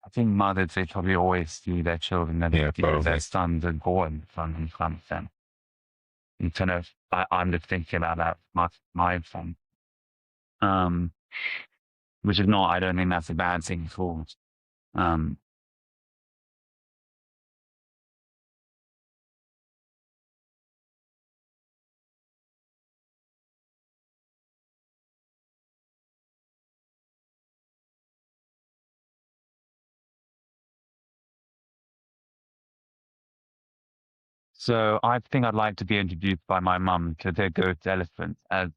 I think mothers they probably always see their children that yeah, their probably. sons and born son and son them. And kind of I'm just thinking about that my son. Um, which is not I don't think that's a bad thing at all. Um, so I think I'd like to be introduced by my mum to the ghost elephant as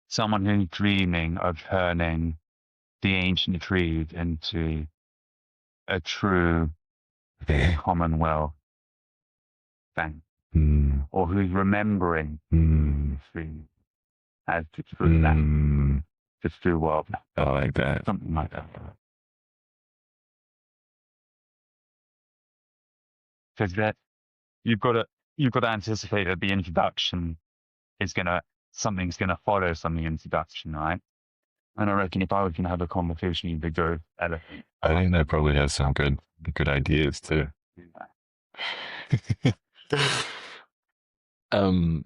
someone who's dreaming of turning the ancient trees into a true commonwealth thing, Mm. or who's remembering Mm. trees as the true that Mm. the true world, I like that. something like that. Because that you've got to anticipate that the introduction is gonna something's gonna follow something introduction, right? And I reckon if I was gonna have a conversation with the ghost elephant, I think that probably has some good ideas too. um,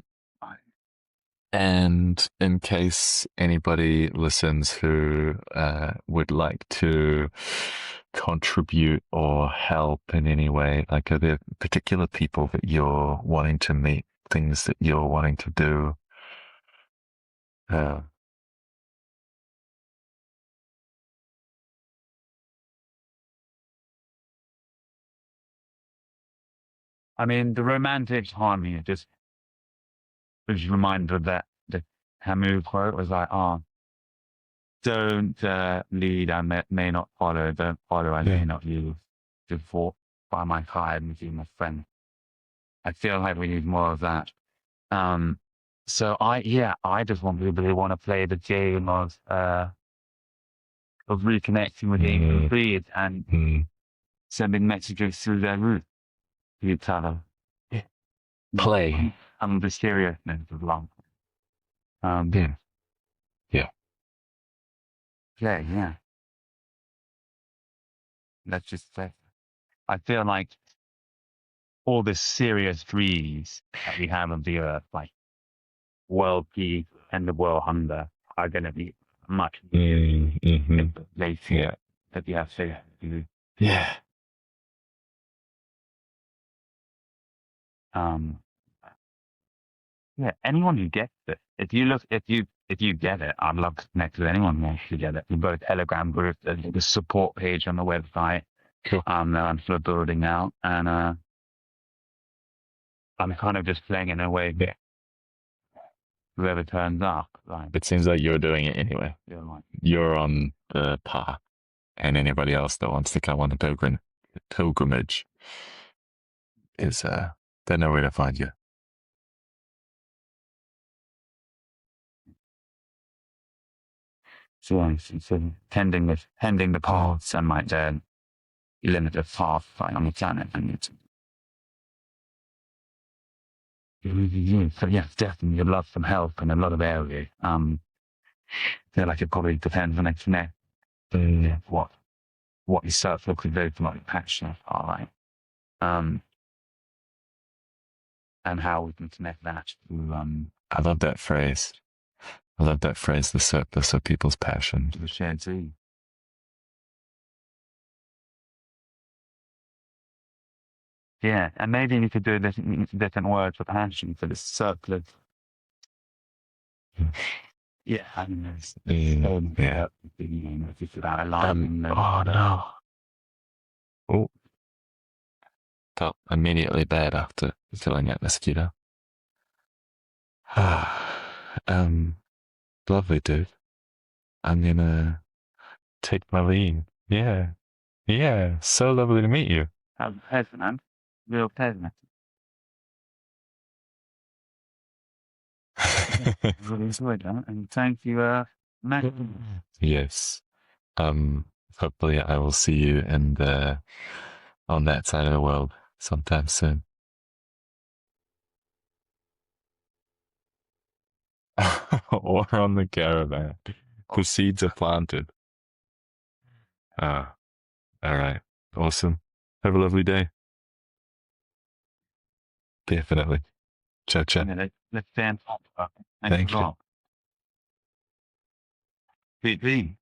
and in case anybody listens who would like to contribute or help in any way, like are there particular people that you're wanting to meet, things that you're wanting to do? Uh, I mean, the romantic harmony just was reminded of that the Camus quote was like, "Oh, don't lead, I may not follow. Don't follow, I yeah. may not use. Just walk by my side and be my friend." I feel like we need more of that. Um, so I just really want to play the game of reconnecting with the ancient Mm. breed and Mm. sending messages through their root to each other. Yeah. Play. And the seriousness of love. Yeah. Yeah. Yeah. Let's just say, I feel like all the serious dreams that we have of the earth, like world peace and the world hunger, are going to be much Mm-hmm. if they see Yeah. that we have to do. Yeah. Um, yeah, anyone who gets it. If you get it, I'd love to connect with anyone who wants to get it. We've got a Telegram group, there's the support page on the website. Cool. That I'm sort of building out, and I'm kind of just playing in a way that whoever turns up, like, It seems like you're doing it anyway. you're like, You're on the path, and anybody else that wants to come on a pilgrimage is they know where to find you. so tending the paths and like the limited path like on the planet, and it's so yeah, definitely you'd love some help in a lot of areas. I feel like it probably depends on its next what you start looking very like passionate are like. Um, and how we can connect that to I love that phrase. I love that phrase, the surplus of people's passion. the shared sea. Yeah, and maybe you could do different words for passion for the surplus. Yeah, I mean, Yeah. if it's about aligning. Oh no. Oh, felt immediately bad after filling out this keto. um, lovely, dude. I'm gonna take my leave. Yeah. Yeah. So lovely to meet you. How pleasant, man. Real pleasant. I really enjoyed that, and thank you, Matt. Yes. Hopefully I will see you in the on that side of the world sometime soon. Or on the caravan. The seeds are planted. Ah, all right. Awesome. Have a lovely day. Definitely. Ciao, ciao. Let's stand up. Thank you. Pete,